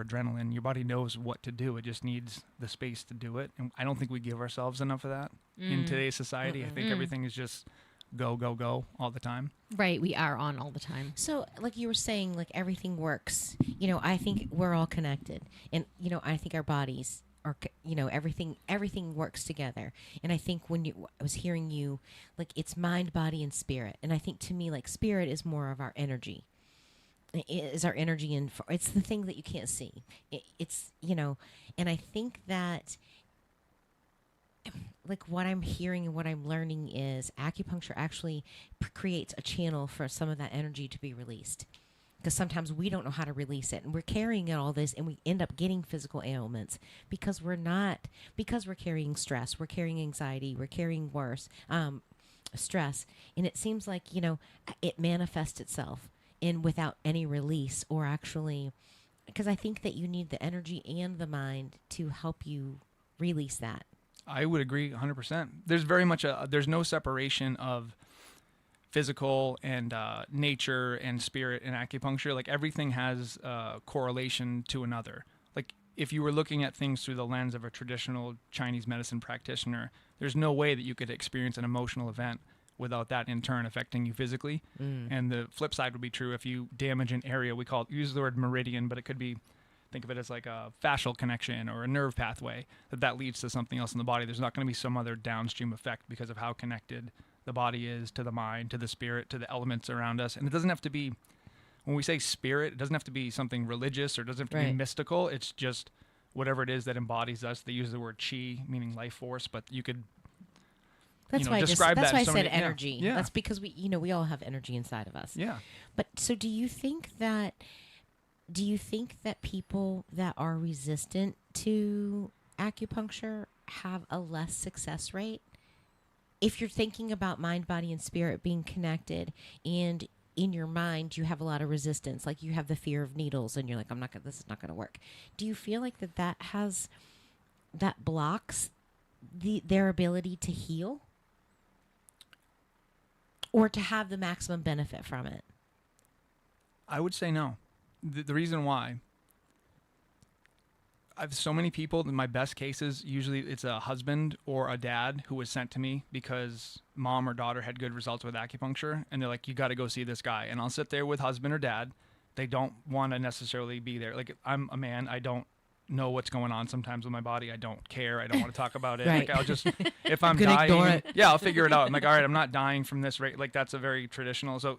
for adrenaline. Your body knows what to do. It just needs the space to do it. And I don't think we give ourselves enough of that in today's society. I think everything is just go, go, go all the time. Right. We are on all the time. So, like you were saying, like everything works. I think we're all connected. And, I think our bodies are, everything works together. And I think I was hearing you, like it's mind, body, and spirit. And I think to me, like spirit is more of our energy. It is our energy, and it's the thing that you can't see. It's, and I think that like what I'm hearing and what I'm learning is acupuncture actually creates a channel for some of that energy to be released. Because sometimes we don't know how to release it, and we're carrying all this, and we end up getting physical ailments because we're carrying stress, we're carrying anxiety, we're carrying stress, and it seems like it manifests itself in without any release, or actually, because I think that you need the energy and the mind to help you release that. I would agree 100%. There's very much there's no separation of physical and nature and spirit in acupuncture. Like everything has correlation to another. Like if you were looking at things through the lens of a traditional Chinese medicine practitioner, there's no way that you could experience an emotional event without that in turn affecting you physically. And the flip side would be true if you damage an area. Use the word meridian, but it could be, think of it as like a fascial connection or a nerve pathway that leads to something else in the body. There's not going to be some other downstream effect because of how connected the body is to the mind, to the spirit, to the elements around us. And it doesn't have to be, when we say spirit, it doesn't have to be something religious or doesn't have to be mystical. It's just whatever it is that embodies us. They use the word chi, meaning life force, but you could describe that. That's why I so said many, energy. Yeah. That's because we all have energy inside of us. Yeah. But so do you think that people that are resistant to acupuncture have a less success rate? If you're thinking about mind, body, and spirit being connected, and in your mind you have a lot of resistance, like you have the fear of needles, and you're like, this is not going to work. Do you feel like that blocks their ability to heal, or to have the maximum benefit from it? I would say no. The reason why, I have so many people, in my best cases, usually it's a husband or a dad who was sent to me because mom or daughter had good results with acupuncture, and they're like, you got to go see this guy. And I'll sit there with husband or dad. They don't want to necessarily be there. Like, I'm a man. I don't know what's going on sometimes with my body. I don't care. I don't want to talk about it. Right. Like, I'll just, if I'm ignore dying, it. I'll figure it out. I'm like, all right, I'm not dying from this, right? Like, that's a very traditional. So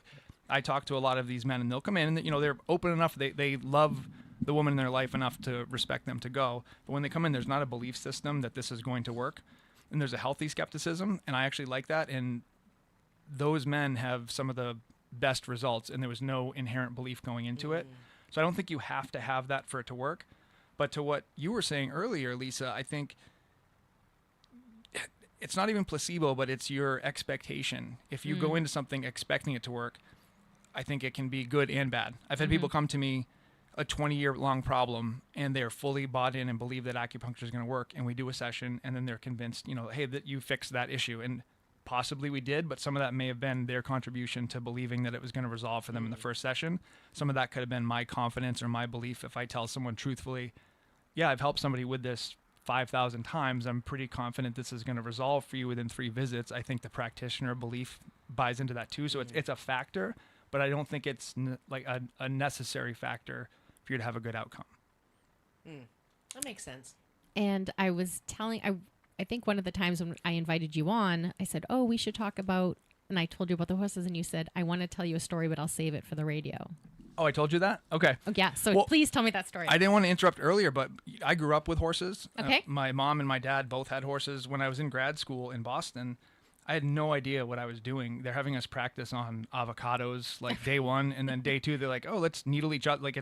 I talk to a lot of these men, and they'll come in, and they're open enough. They love the woman in their life enough to respect them to go. But when they come in, there's not a belief system that this is going to work, and there's a healthy skepticism, and I actually like that. And those men have some of the best results, and there was no inherent belief going into it. So I don't think you have to have that for it to work. But to what you were saying earlier, Lisa, I think it's not even placebo, but it's your expectation. If you go into something expecting it to work, I think it can be good and bad. I've had people come to me, a 20-year-long problem, and they're fully bought in and believe that acupuncture is going to work, and we do a session, and then they're convinced, hey, that you fixed that issue. And possibly we did, but some of that may have been their contribution to believing that it was going to resolve for them in the first session. Some of that could have been my confidence or my belief. If I tell someone truthfully, yeah, I've helped somebody with this 5,000 times, I'm pretty confident this is going to resolve for you within 3 visits. I think the practitioner belief buys into that too. So it's a factor, but I don't think it's like a necessary factor for you to have a good outcome. That makes sense. And I was telling, I think one of the times when I invited you on, I said, oh, we should talk about, and I told you about the horses, and you said, I want to tell you a story, but I'll save it for the radio. Oh, I told you that? Okay. Oh, yeah. So please tell me that story. I didn't want to interrupt earlier, but I grew up with horses. Okay. My mom and my dad both had horses. When I was in grad school in Boston, I had no idea what I was doing. They're having us practice on avocados like day 1, and then day 2, they're like, oh, let's needle each other. Like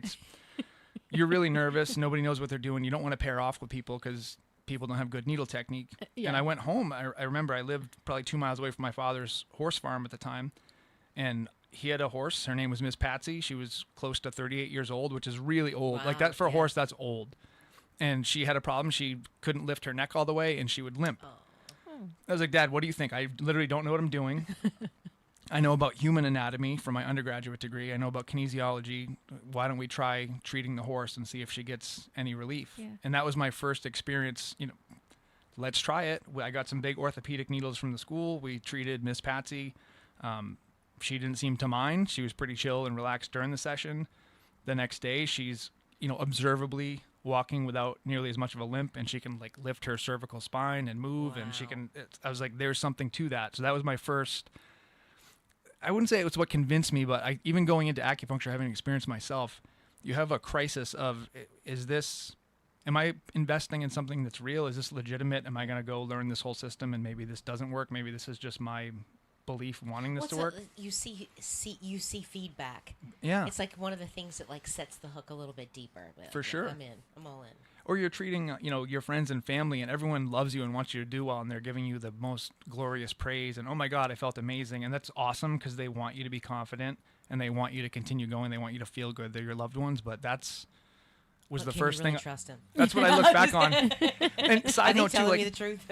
you're really nervous. Nobody knows what they're doing. You don't want to pair off with people because people don't have good needle technique. Yeah. And I went home. I remember I lived probably 2 miles away from my father's horse farm at the time, and he had a horse. Her name was Miss Patsy. She was close to 38 years old, which is really old. Wow, like that for a horse, that's old. And she had a problem. She couldn't lift her neck all the way, and she would limp. I was like, Dad, what do you think? I literally don't know what I'm doing. I know about human anatomy from my undergraduate degree. I know about kinesiology. Why don't we try treating the horse and see if she gets any relief? Yeah. And that was my first experience. Let's try it. I got some big orthopedic needles from the school. We treated Miss Patsy. She didn't seem to mind. She was pretty chill and relaxed during the session. The next day, she's, observably walking without nearly as much of a limp, and she can lift her cervical spine and move. Wow. And she can, I was like, there's something to that. So that was my first, I wouldn't say it was what convinced me, but even going into acupuncture, having experienced myself, you have a crisis of, am I investing in something that's real? Is this legitimate? Am I going to go learn this whole system and maybe this doesn't work? Maybe this is just my belief wanting this to work. You see feedback. Yeah. It's like one of the things that sets the hook a little bit deeper. But, For sure. I'm in. I'm all in. Or you're treating, your friends and family, and everyone loves you and wants you to do well, and they're giving you the most glorious praise, and oh my God, I felt amazing. And that's awesome because they want you to be confident and they want you to continue going. They want you to feel good. They're your loved ones, but was the first thing. Trust him. That's what I look back on. And side Are they note too, telling me the truth?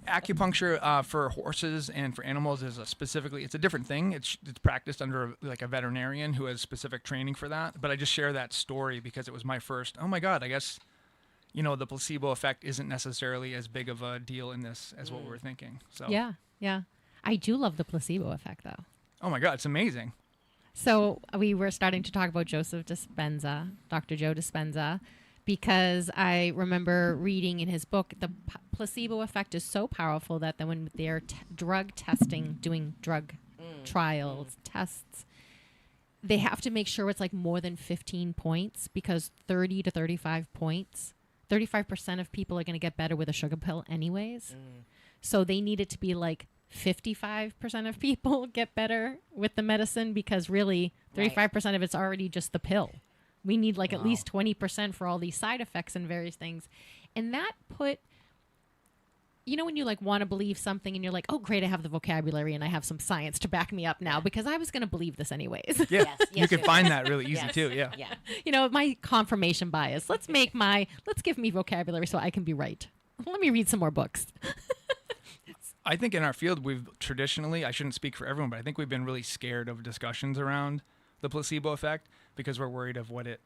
acupuncture for horses and for animals is it's a different thing. It's practiced under a veterinarian who has specific training for that. But I just share that story because it was my first. Oh my God, I guess the placebo effect isn't necessarily as big of a deal in this as what we were thinking. So Yeah. I do love the placebo effect, though. Oh my God, it's amazing. So we were starting to talk about Joseph Dispenza, Dr. Joe Dispenza, because I remember reading in his book, the placebo effect is so powerful that then when they're drug testing, doing drug trials, tests, they have to make sure it's more than 15 points because 30 to 35 points, 35% of people are going to get better with a sugar pill anyways. So they need it to be 55% of people get better with the medicine because really 35% of it's already just the pill. We need at least 20% for all these side effects and various things. And that put, when you want to believe something and you're like, oh, great, I have the vocabulary and I have some science to back me up now because I was going to believe this anyways. Yeah, Yes, you can find that really easy Yes. too. Yeah. Yeah. My confirmation bias. Let's give me vocabulary so I can be right. Let me read some more books. I think in our field, we've traditionally, I shouldn't speak for everyone, but I think we've been really scared of discussions around the placebo effect because we're worried of what it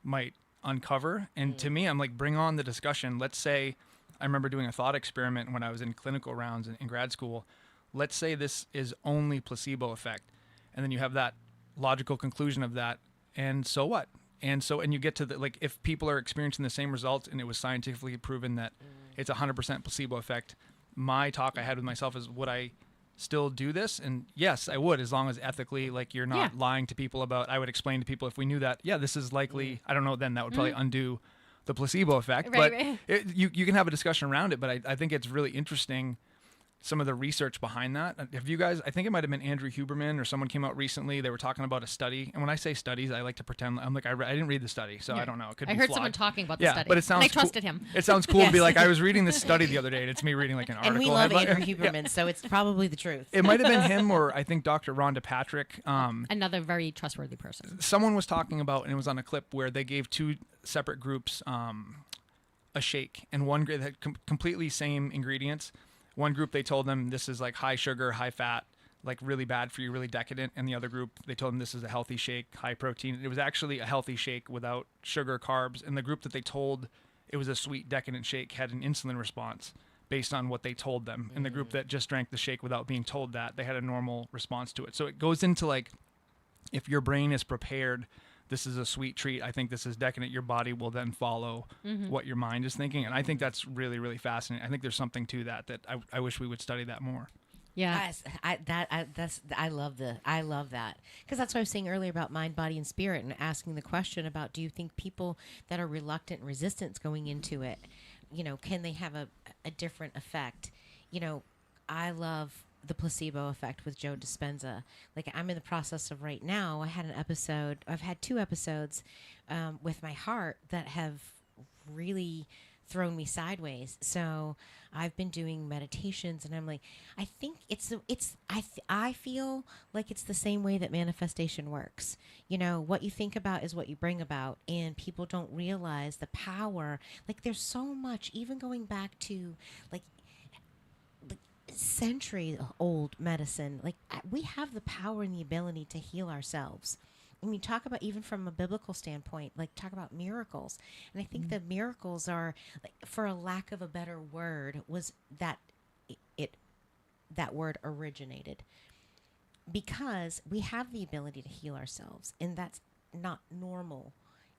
might uncover. And to me, I'm like, bring on the discussion. Let's say, I remember doing a thought experiment when I was in clinical rounds in grad school. Let's say this is only placebo effect. And then you have that logical conclusion of that. And so what? And you get to if people are experiencing the same results and it was scientifically proven that it's 100% placebo effect, my talk I had with myself is, would I still do this? And yes, I would, as long as ethically, you're not lying to people about, I would explain to people if we knew that, this is likely, I don't know, then that would probably undo the placebo effect. Right. You can have a discussion around it, but I think it's really interesting, some of the research behind that. Have you guys, I think it might have been Andrew Huberman or someone came out recently, they were talking about a study. And when I say studies, I like to pretend, I'm like, I didn't read the study, so I don't know. It could I be heard flawed. someone talking about the study. But it sounds and I trusted him. It sounds cool to be Yes. like, I was reading this study the other day, and it's me reading an article. And we love headline. Andrew Huberman, so it's probably the truth. It might have been him or I think Dr. Rhonda Patrick. Another very trustworthy person. Someone was talking about, and it was on a clip where they gave two separate groups a shake, and one group had completely same ingredients. One group, they told them this is high sugar, high fat, really bad for you, really decadent. And the other group, they told them this is a healthy shake, high protein. It was actually a healthy shake without sugar, carbs. And the group that they told it was a sweet, decadent shake had an insulin response based on what they told them. And the group that just drank the shake without being told that, they had a normal response to it. So it goes into if your brain is prepared, this is a sweet treat, I think this is decadent, your body will then follow what your mind is thinking. And I think that's really, really fascinating. I think there's something to that I wish we would study that more. Yeah. I love that because that's what I was saying earlier about mind, body, and spirit, and asking the question about, do you think people that are reluctant and resistant going into it, can they have a different effect? I love the placebo effect with Joe Dispenza. I'm in the process of right now, I've had 2 episodes with my heart that have really thrown me sideways. So I've been doing meditations, and I'm like, I think I feel like it's the same way that manifestation works. What you think about is what you bring about, and people don't realize the power. There's so much, even going back to century-old medicine. Like, we have the power and the ability to heal ourselves. I mean, talk about, even from a biblical standpoint, like, talk about miracles. And I think the miracles are, like, for a lack of a better word, was that that word originated. Because we have the ability to heal ourselves, and that's not normal.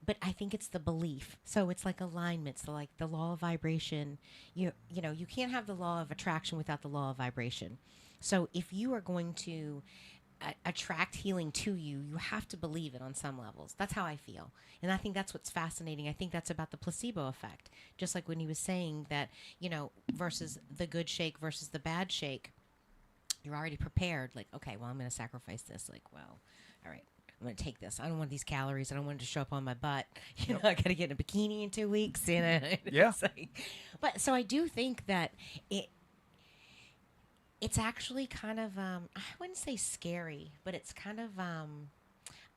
But I think it's the belief. So it's like alignment. So like the law of vibration, you know, you can't have the law of attraction without the law of vibration. So if you are going to attract healing to you, you have to believe it on some levels. That's how I feel. And I think that's what's fascinating. I think that's about the placebo effect. Just like when he was saying that, you know, versus the good shake versus the bad shake, you're already prepared. Like, okay, well, I'm going to sacrifice this. Like, well, all right, I'm going to take this. I don't want these calories. I don't want it to show up on my butt. You know, I got to get in a bikini in 2 weeks. You know? Yeah. But so I do think that it's actually kind of, I wouldn't say scary, but it's kind of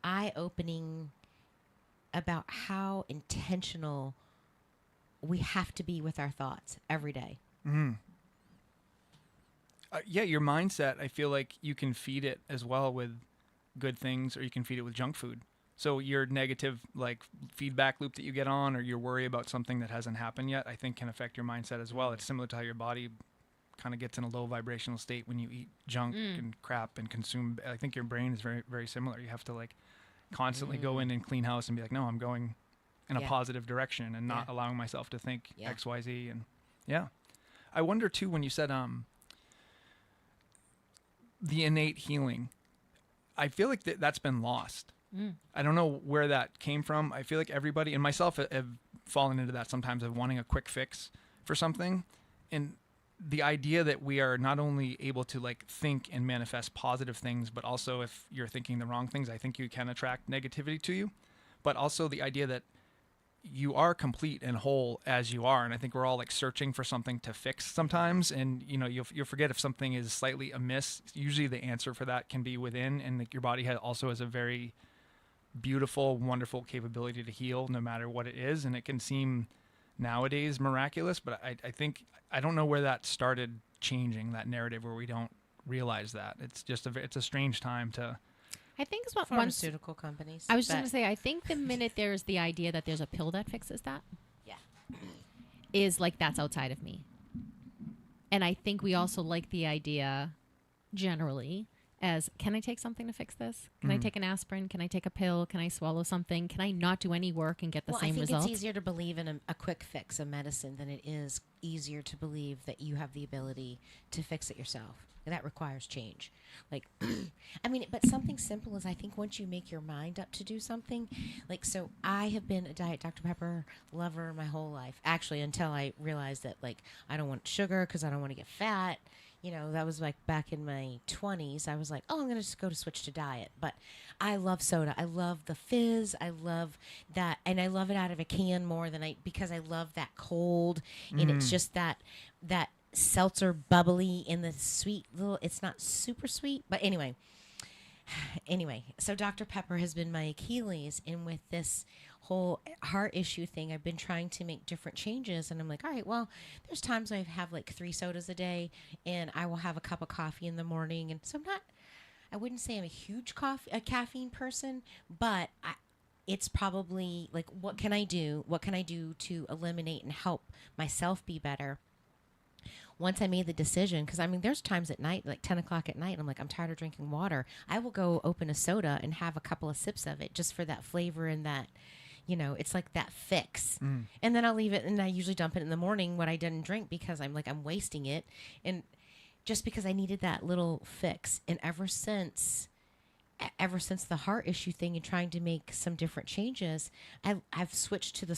eye-opening about how intentional we have to be with our thoughts every day. Mm. Yeah, your mindset, I feel like you can feed it as well with good things, or you can feed it with junk food. So your negative, like, feedback loop that you get on, or your worry about something that hasn't happened yet, I think can affect your mindset as well. It's similar to how your body kind of gets in a low vibrational state when you eat junk and crap and consume. I think your brain is very, very similar. You have to, like, constantly go in and clean house and be like, no, I'm going in a positive direction and not allowing myself to think X, Y, Z. And I wonder too, when you said the innate healing, I feel like that's been lost. I don't know where that came from. I feel like everybody, and myself, have fallen into that sometimes, of wanting a quick fix for something. And the idea that we are not only able to, like, think and manifest positive things, but also if you're thinking the wrong things, I think you can attract negativity to you. But also the idea that you are complete and whole as you are. And I think we're all, like, searching for something to fix sometimes. And, you know, you'll forget if something is slightly amiss. Usually the answer for that can be within. And, like, your body also has a very beautiful, wonderful capability to heal no matter what it is. And it can seem nowadays miraculous, but I think, I don't know where that started changing, that narrative where we don't realize that. It's just it's a strange time to... I think it's what Pharmaceutical companies. I was just going to say, I think the minute there's the idea that there's a pill that fixes that, is like, that's outside of me. And I think we also like the idea generally as, can I take something to fix this? Can I take an aspirin? Can I take a pill? Can I swallow something? Can I not do any work and get the same result? I think it's easier to believe in a quick fix of medicine than it is easier to believe that you have the ability to fix it yourself. And that requires change. Like, I mean, but something simple is, I think once you make your mind up to do something, like, so I have been a Diet Dr. Pepper lover my whole life, actually, until I realized that, like, I don't want sugar because I don't want to get fat. You know, that was like back in my 20s. I was like, oh, I'm going to just go to switch to diet. But I love soda. I love the fizz. I love that. And I love it out of a can more than because I love that cold. And it's just that seltzer bubbly in the sweet little, it's not super sweet. But anyway, so Dr. Pepper has been my Achilles. And with this whole heart issue thing, I've been trying to make different changes, and I'm like, all right, well, there's times I have like 3 sodas a day, and I will have a cup of coffee in the morning. And so I wouldn't say I'm a huge caffeine person, but it's probably like, what can I do to eliminate and help myself be better? Once I made the decision, because I mean, there's times at night, like 10 o'clock at night, I'm like, I'm tired of drinking water. I will go open a soda and have a couple of sips of it just for that flavor and that, you know, it's like that fix. And then I'll leave it, and I usually dump it in the morning when I didn't drink, because I'm like, I'm wasting it. And just because I needed that little fix. And ever since the heart issue thing and trying to make some different changes, I've switched to the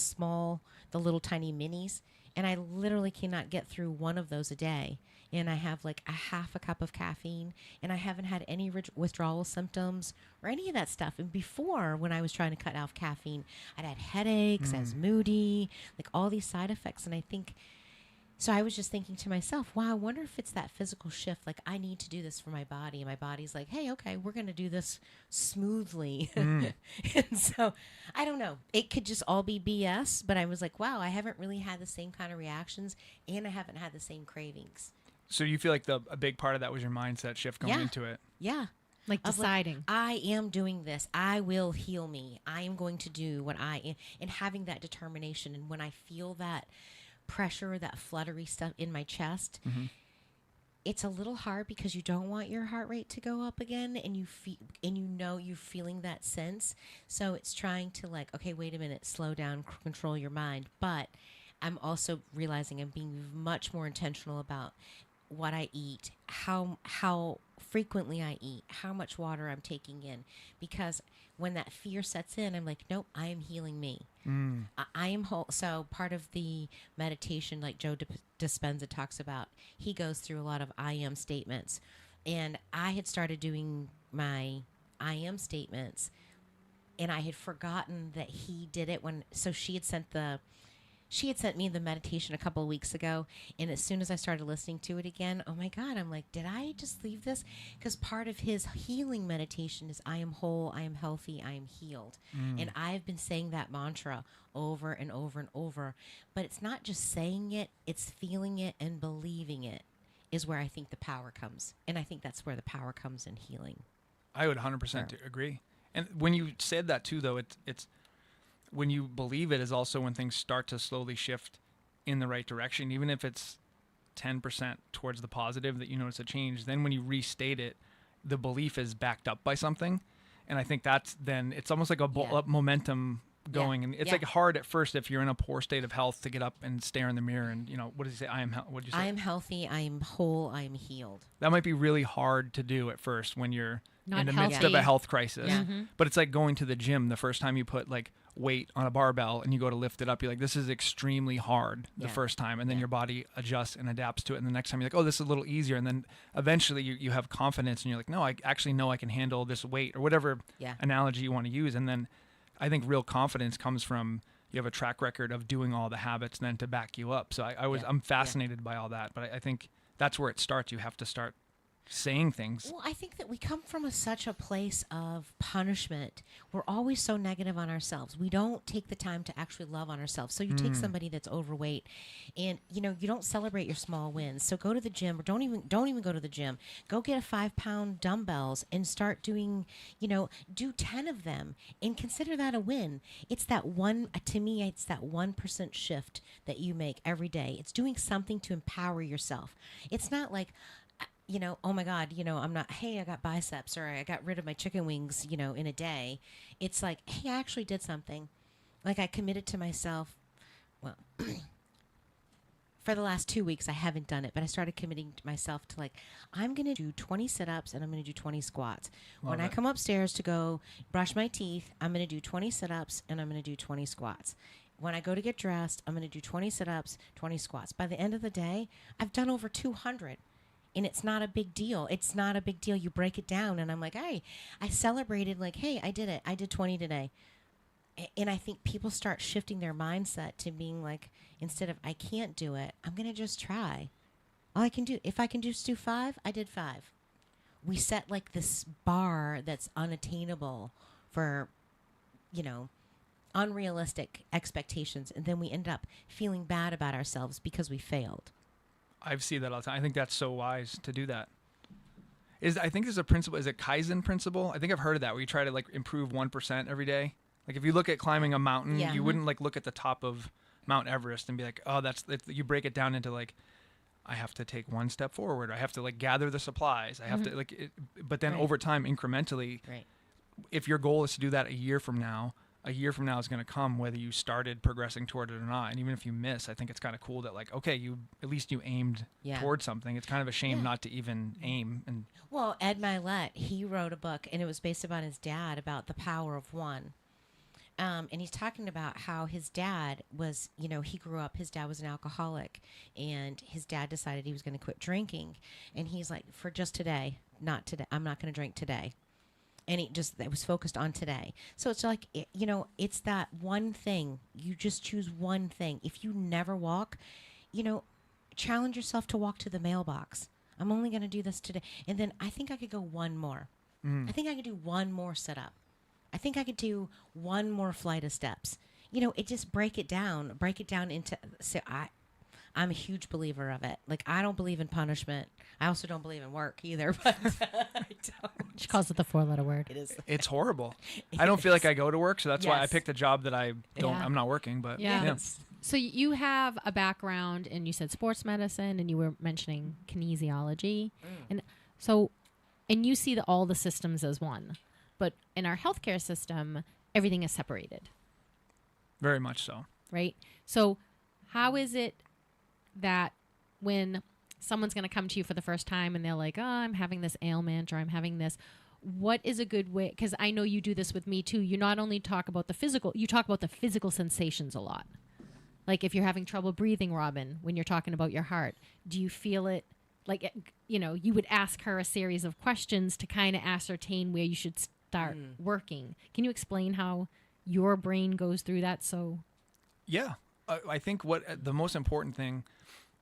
little tiny minis. And I literally cannot get through one of those a day. And I have like a half a cup of caffeine, and I haven't had any withdrawal symptoms or any of that stuff. And before, when I was trying to cut off caffeine, I'd had headaches, I was moody, like all these side effects. And I think, so I was just thinking to myself, wow, I wonder if it's that physical shift. Like, I need to do this for my body. And my body's like, hey, okay, we're going to do this smoothly. And so, I don't know. It could just all be BS. But I was like, wow, I haven't really had the same kind of reactions. And I haven't had the same cravings. So you feel like a big part of that was your mindset shift going Yeah. into it. Yeah. Like Of deciding. I am doing this. I will heal me. I am going to do what I am. And having that determination. And when I feel that pressure, that fluttery stuff in my chest, it's a little hard because you don't want your heart rate to go up again, and you're feeling that sense. So it's trying to like, okay, wait a minute, slow down, control your mind. But I'm also realizing I'm being much more intentional about what I eat, how frequently I eat, how much water I'm taking in, because when that fear sets in, I'm like, nope, I am healing me. I am whole. So part of the meditation, like Joe Dispenza talks about, he goes through a lot of I am statements, and I had started doing my I am statements, and I had forgotten that he did it when. So she had sent me the meditation a couple of weeks ago, and as soon as I started listening to it again, oh my God, I'm like, did I just leave this? Because part of his healing meditation is I am whole, I am healthy, I am healed. And I've been saying that mantra over and over and over, but it's not just saying it, it's feeling it and believing it is where I think the power comes. And I think that's where the power comes in healing. I would 100% agree. And when you said that too, though, it's when you believe it is also when things start to slowly shift in the right direction, even if it's 10% towards the positive that you notice a change. Then when you restate it, the belief is backed up by something. And I think that's then it's almost like a momentum going. And it's like hard at first if you're in a poor state of health to get up and stare in the mirror and, what does he say? What did you say? I am healthy, I am whole, I am healed. That might be really hard to do at first when you're Not in the midst healthy. of a health crisis. Yeah. But it's like going to the gym the first time you put like weight on a barbell and you go to lift it up. You're like, this is extremely hard the first time. And then your body adjusts and adapts to it. And the next time you're like, oh, this is a little easier. And then eventually you have confidence and you're like, no, I actually know I can handle this weight or whatever analogy you want to use. And then I think real confidence comes from you have a track record of doing all the habits then to back you up. So I'm fascinated by all that. But I think that's where it starts. You have to start saying things. Well, I think that we come from such a place of punishment. We're always so negative on ourselves. We don't take the time to actually love on ourselves. So you take somebody that's overweight and, you don't celebrate your small wins. So go to the gym or don't even go to the gym. Go get a 5-pound dumbbells and start doing, do 10 of them and consider that a win. It's that to me, it's that 1% shift that you make every day. It's doing something to empower yourself. It's not like, oh my God, I'm not, hey, I got biceps or I got rid of my chicken wings, in a day. It's like, hey, I actually did something. Like I committed to myself. Well, for the last 2 weeks, I haven't done it, but I started committing to myself to like, I'm going to do 20 sit-ups and I'm going to do 20 squats. When I come upstairs to go brush my teeth, I'm going to do 20 sit-ups and I'm going to do 20 squats. When I go to get dressed, I'm going to do 20 sit-ups, 20 squats. By the end of the day, I've done over 200. And it's not a big deal. It's not a big deal. You break it down. And I'm like, hey, I celebrated like, hey, I did it. I did 20 today. And I think people start shifting their mindset to being like, instead of I can't do it, I'm going to just try. All I can do, if I can just do 5, I did 5. We set like this bar that's unattainable for, unrealistic expectations. And then we end up feeling bad about ourselves because we failed. I see that all the time. I think that's so wise to do that. I think there's a principle. Is it Kaizen principle? I think I've heard of that where you try to like improve 1% every day. Like if you look at climbing a mountain, you wouldn't like look at the top of Mount Everest and be like, oh, you break it down into like, I have to take 1 step forward. I have to like gather the supplies. I have to like, but then over time, incrementally, if your goal is to do that a year from now is going to come whether you started progressing toward it or not. And even if you miss, I think it's kind of cool that like, okay, at least you aimed towards something. It's kind of a shame not to even aim. And well, Ed Milet, he wrote a book and it was based upon his dad about the power of one. And he's talking about how his dad was, he grew up, his dad was an alcoholic and his dad decided he was going to quit drinking. And he's like, for just today, not today, I'm not going to drink today. And it was focused on today. So it's like, it's that one thing. You just choose one thing. If you never walk, challenge yourself to walk to the mailbox. I'm only going to do this today. And then I think I could go one more. I think I could do one more sit up. I think I could do one more flight of steps. It just break it down into, so I'm a huge believer of it. Like, I don't believe in punishment. I also don't believe in work either, but I don't. She calls it the 4-letter word. It is. It's horrible. I don't feel like I go to work, so that's why I Yes. picked a job that I don't. Yeah. I'm not working, but Yeah. yeah. So you have a background, and you said sports medicine, and you were mentioning kinesiology, and so, and you see all the systems as one, but in our healthcare system, everything is separated, Very much so. right? So, how is it that when someone's going to come to you for the first time and they're like, "Oh, I'm having this ailment," or "I'm having this," what is a good way? Because I know you do this with me too. You not only talk about the physical, you talk about the physical sensations a lot. Like if you're having trouble breathing, Robyn, when you're talking about your heart, do you feel it? Like, you know, you would ask her a series of questions to kind of ascertain where you should start working. Can you explain how your brain goes through that? So, Yeah. I think the most important thing,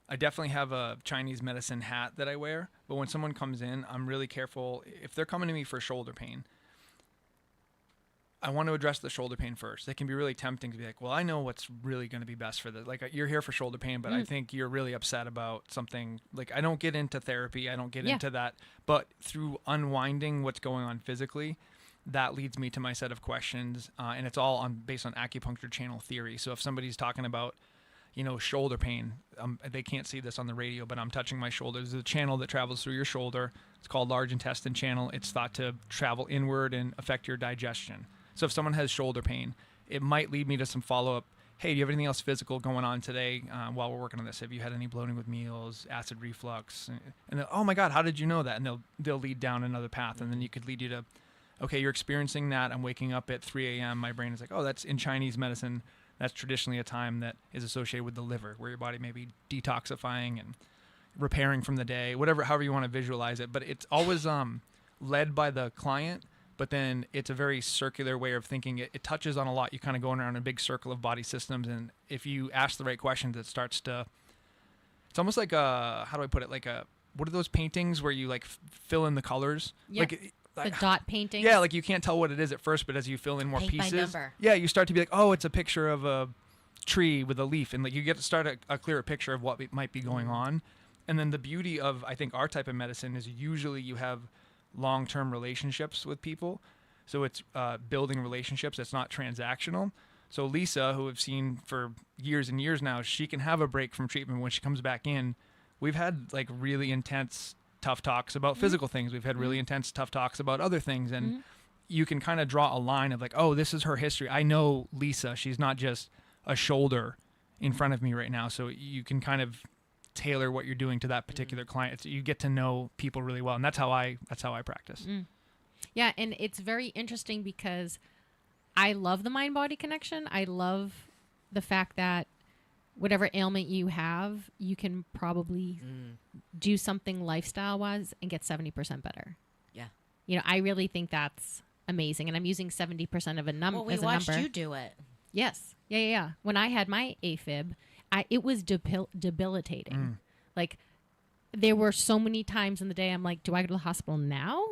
I definitely have a Chinese medicine hat that I wear, but when someone comes in, I'm really careful. If they're coming to me for shoulder pain, I want to address the shoulder pain first. It can be really tempting to be like, well, I know what's really going to be best for this. Like, you're here for shoulder pain, but I think you're really upset about something. Like, I don't get into therapy. I don't get into that. But through unwinding what's going on physically, that leads me to my set of questions. And it's all based on acupuncture channel theory. So if somebody's talking about, you know, shoulder pain, they can't see this on the radio, but I'm touching my shoulder. There's a channel that travels through your shoulder. It's called large intestine channel. It's thought to travel inward and affect your digestion. So if someone has shoulder pain, it might lead me to some follow-up. Hey, do you have anything else physical going on today while we're working on this? Have you had any bloating with meals, acid reflux? And then, oh my God, how did you know that? And they'll lead down another path. And then you could lead you to, okay, you're experiencing that. I'm waking up at 3 a.m. My brain is like, oh, that's in Chinese medicine. That's traditionally a time that is associated with the liver, where your body may be detoxifying and repairing from the day, however you want to visualize it. But it's always led by the client. But then it's a very circular way of thinking. It touches on a lot. You're kind of going around a big circle of body systems. And if you ask the right questions, it starts to, it's almost like how do I put it? Like what are those paintings where you like fill in the colors? Yep. The dot painting. Yeah, like you can't tell what it is at first, but as you fill in more Paint by pieces, number. yeah, you start to be like, oh, it's a picture of a tree with a leaf. And like you get to start a clearer picture of what might be going on. And then the beauty of, I think, our type of medicine is usually you have long-term relationships with people. So it's building relationships. It's not transactional. So Lisa, who I've seen for years and years now, she can have a break from treatment. When she comes back in, we've had like really intense, tough talks about physical things. We've had really intense, tough talks about other things. And you can kind of draw a line of like, oh, this is her history. I know Lisa. She's not just a shoulder in front of me right now. So you can kind of tailor what you're doing to that particular client. So you get to know people really well, and that's how I practice. Yeah, and it's very interesting because I love the mind-body connection. I love the fact that whatever ailment you have, you can probably do something lifestyle-wise and get 70% better. Yeah. You know, I really think that's amazing, and I'm using 70% of a number. Well, we watched you do it. Yes. Yeah. When I had my AFib, it was debilitating. Like, there were so many times in the day I'm like, do I go to the hospital now?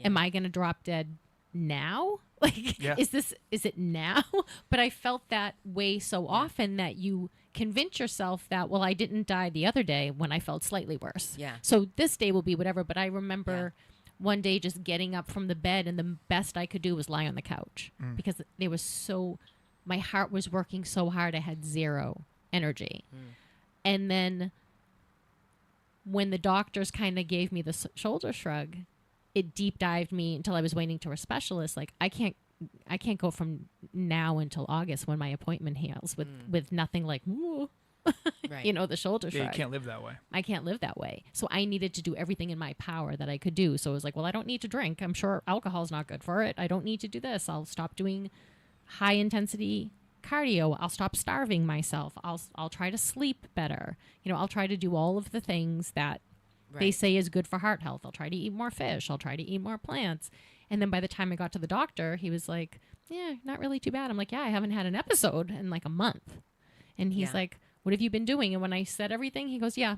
Am I going to drop dead now? Like, is it now? But I felt that way so often that you convince yourself that, well, I didn't die the other day when I felt slightly worse. Yeah. So this day will be whatever. But I remember one day just getting up from the bed, and the best I could do was lie on the couch because there was my heart was working so hard. I had zero energy. And then when the doctors kind of gave me the shoulder shrug, it deep dived me until I was waiting to a specialist. Like, I can't go from now until August when my appointment heals with nothing like, woo, Right. you know, the shoulder shrug. Yeah, you can't live that way. I can't live that way. So I needed to do everything in my power that I could do. So it was like, well, I don't need to drink. I'm sure alcohol's not good for it. I don't need to do this. I'll stop doing high intensity cardio. I'll stop starving myself. I'll try to sleep better. You know, I'll try to do all of the things that they say is good for heart health. I'll try to eat more fish. I'll try to eat more plants. And then by the time I got to the doctor, he was like, yeah, not really too bad. I'm like, yeah, I haven't had an episode in like a month. And he's like, what have you been doing? And when I said everything, he goes, yeah,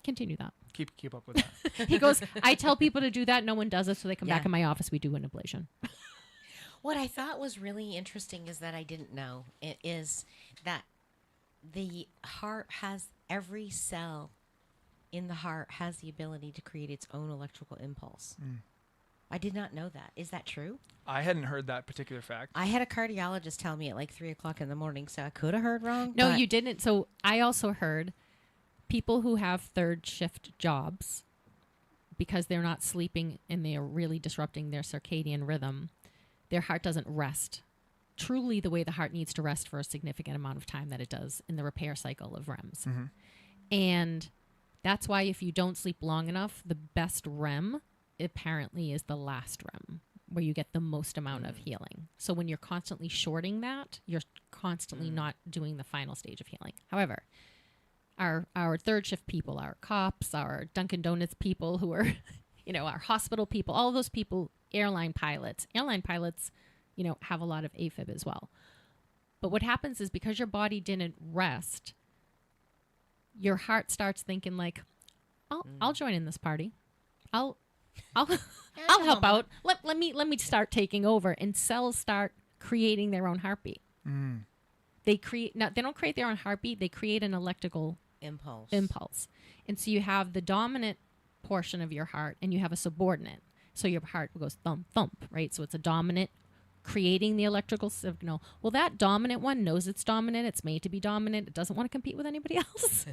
continue that. Keep up with that. He goes, I tell people to do that. No one does it. So they come back in my office. We do an ablation. What I thought was really interesting is that I didn't know. It is that the heart has every cell in the heart has the ability to create its own electrical impulse. I did not know that. Is that true? I hadn't heard that particular fact. I had a cardiologist tell me at like 3:00 in the morning, so I could have heard wrong. No, but you didn't. So I also heard people who have third shift jobs, because they're not sleeping and they are really disrupting their circadian rhythm, their heart doesn't rest truly the way the heart needs to rest for a significant amount of time that it does in the repair cycle of REMs. Mm-hmm. And that's why if you don't sleep long enough, the best REM apparently is the last REM, where you get the most amount of healing. So when you're constantly shorting that, you're constantly not doing the final stage of healing. However, our third shift people, our cops, our Dunkin' Donuts people who are, our hospital people, all those people, airline pilots, have a lot of AFib as well. But what happens is, because your body didn't rest, your heart starts thinking like, I'll join in this party. I'll help out. Let me start taking over, and cells start creating their own heartbeat. They don't create their own heartbeat. They create an electrical impulse. And so you have the dominant portion of your heart and you have a subordinate. So your heart goes thump, thump, right? So it's a dominant creating the electrical signal. Well, that dominant one knows it's dominant. It's made to be dominant. It doesn't want to compete with anybody else.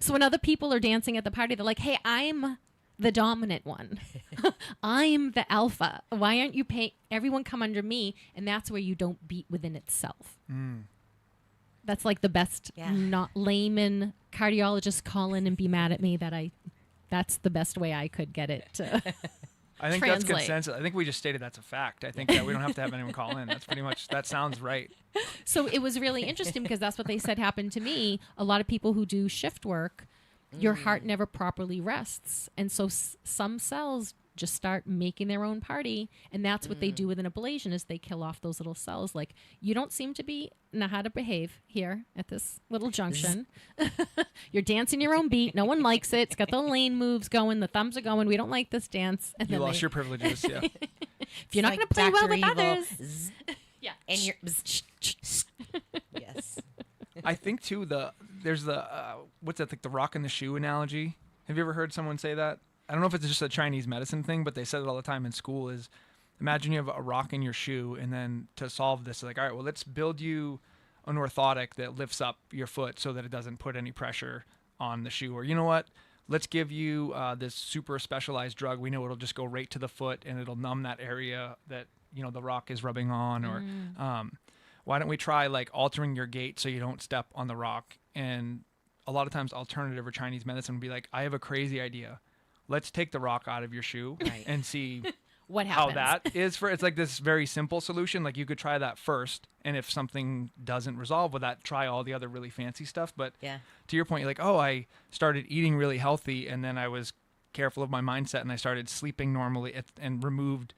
So when other people are dancing at the party, they're like, hey, I'm the dominant one. I'm the alpha. Why aren't you paying? Everyone come under me. And that's where you don't beat within itself. That's like the best, not layman cardiologists call in and be mad at me that's the best way I could get it to I think translate. That's consensus. I think we just stated that's a fact. I think that we don't have to have anyone call in. That's pretty much, that sounds right. So it was really interesting because that's what they said happened to me. A lot of people who do shift work, your heart never properly rests. And so some cells just start making their own party. And that's what they do with an ablation, is they kill off those little cells. Like, you don't seem to know how to behave here at this little junction. You're dancing your own beat. No one likes it. It's got the lane moves going. The thumbs are going. We don't like this dance. And You lost your privileges, yeah. If you're not going to play well with others. Yeah. And you're... Yes. I think, too, there's the, what's that, like the rock in the shoe analogy? Have you ever heard someone say that? I don't know if it's just a Chinese medicine thing, but they said it all the time in school, is imagine you have a rock in your shoe, and then to solve this, like, all right, well, let's build you an orthotic that lifts up your foot so that it doesn't put any pressure on the shoe. Or, you know what? Let's give you this super specialized drug. We know it'll just go right to the foot and it'll numb that area that, the rock is rubbing on. Or why don't we try like altering your gait so you don't step on the rock? And a lot of times alternative or Chinese medicine would be like, I have a crazy idea. Let's take the rock out of your shoe and see what how happens. that is. It's like this very simple solution. Like, you could try that first, and if something doesn't resolve with that, try all the other really fancy stuff. But to your point, you're like, I started eating really healthy, and then I was careful of my mindset, and I started sleeping normally and removed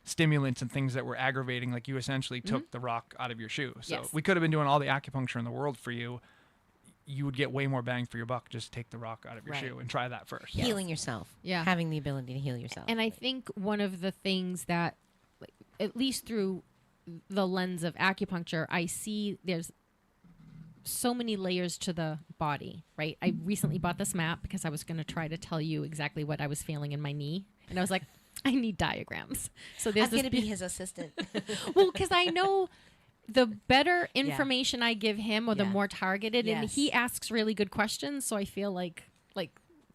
stimulants and things that were aggravating. Like, you essentially took the rock out of your shoe. So we could have been doing all the acupuncture in the world for you. You would get way more bang for your buck. Just take the rock out of your shoe and try that first. Healing yourself. Yeah. Having the ability to heal yourself. And I think one of the things that, like, at least through the lens of acupuncture, I see there's so many layers to the body, right? I recently bought this map because I was going to try to tell you exactly what I was feeling in my knee. And I was like, I need diagrams. So there's I'm going to be his assistant. Well, because I know the better information I give him, or the more targeted, and he asks really good questions. So I feel like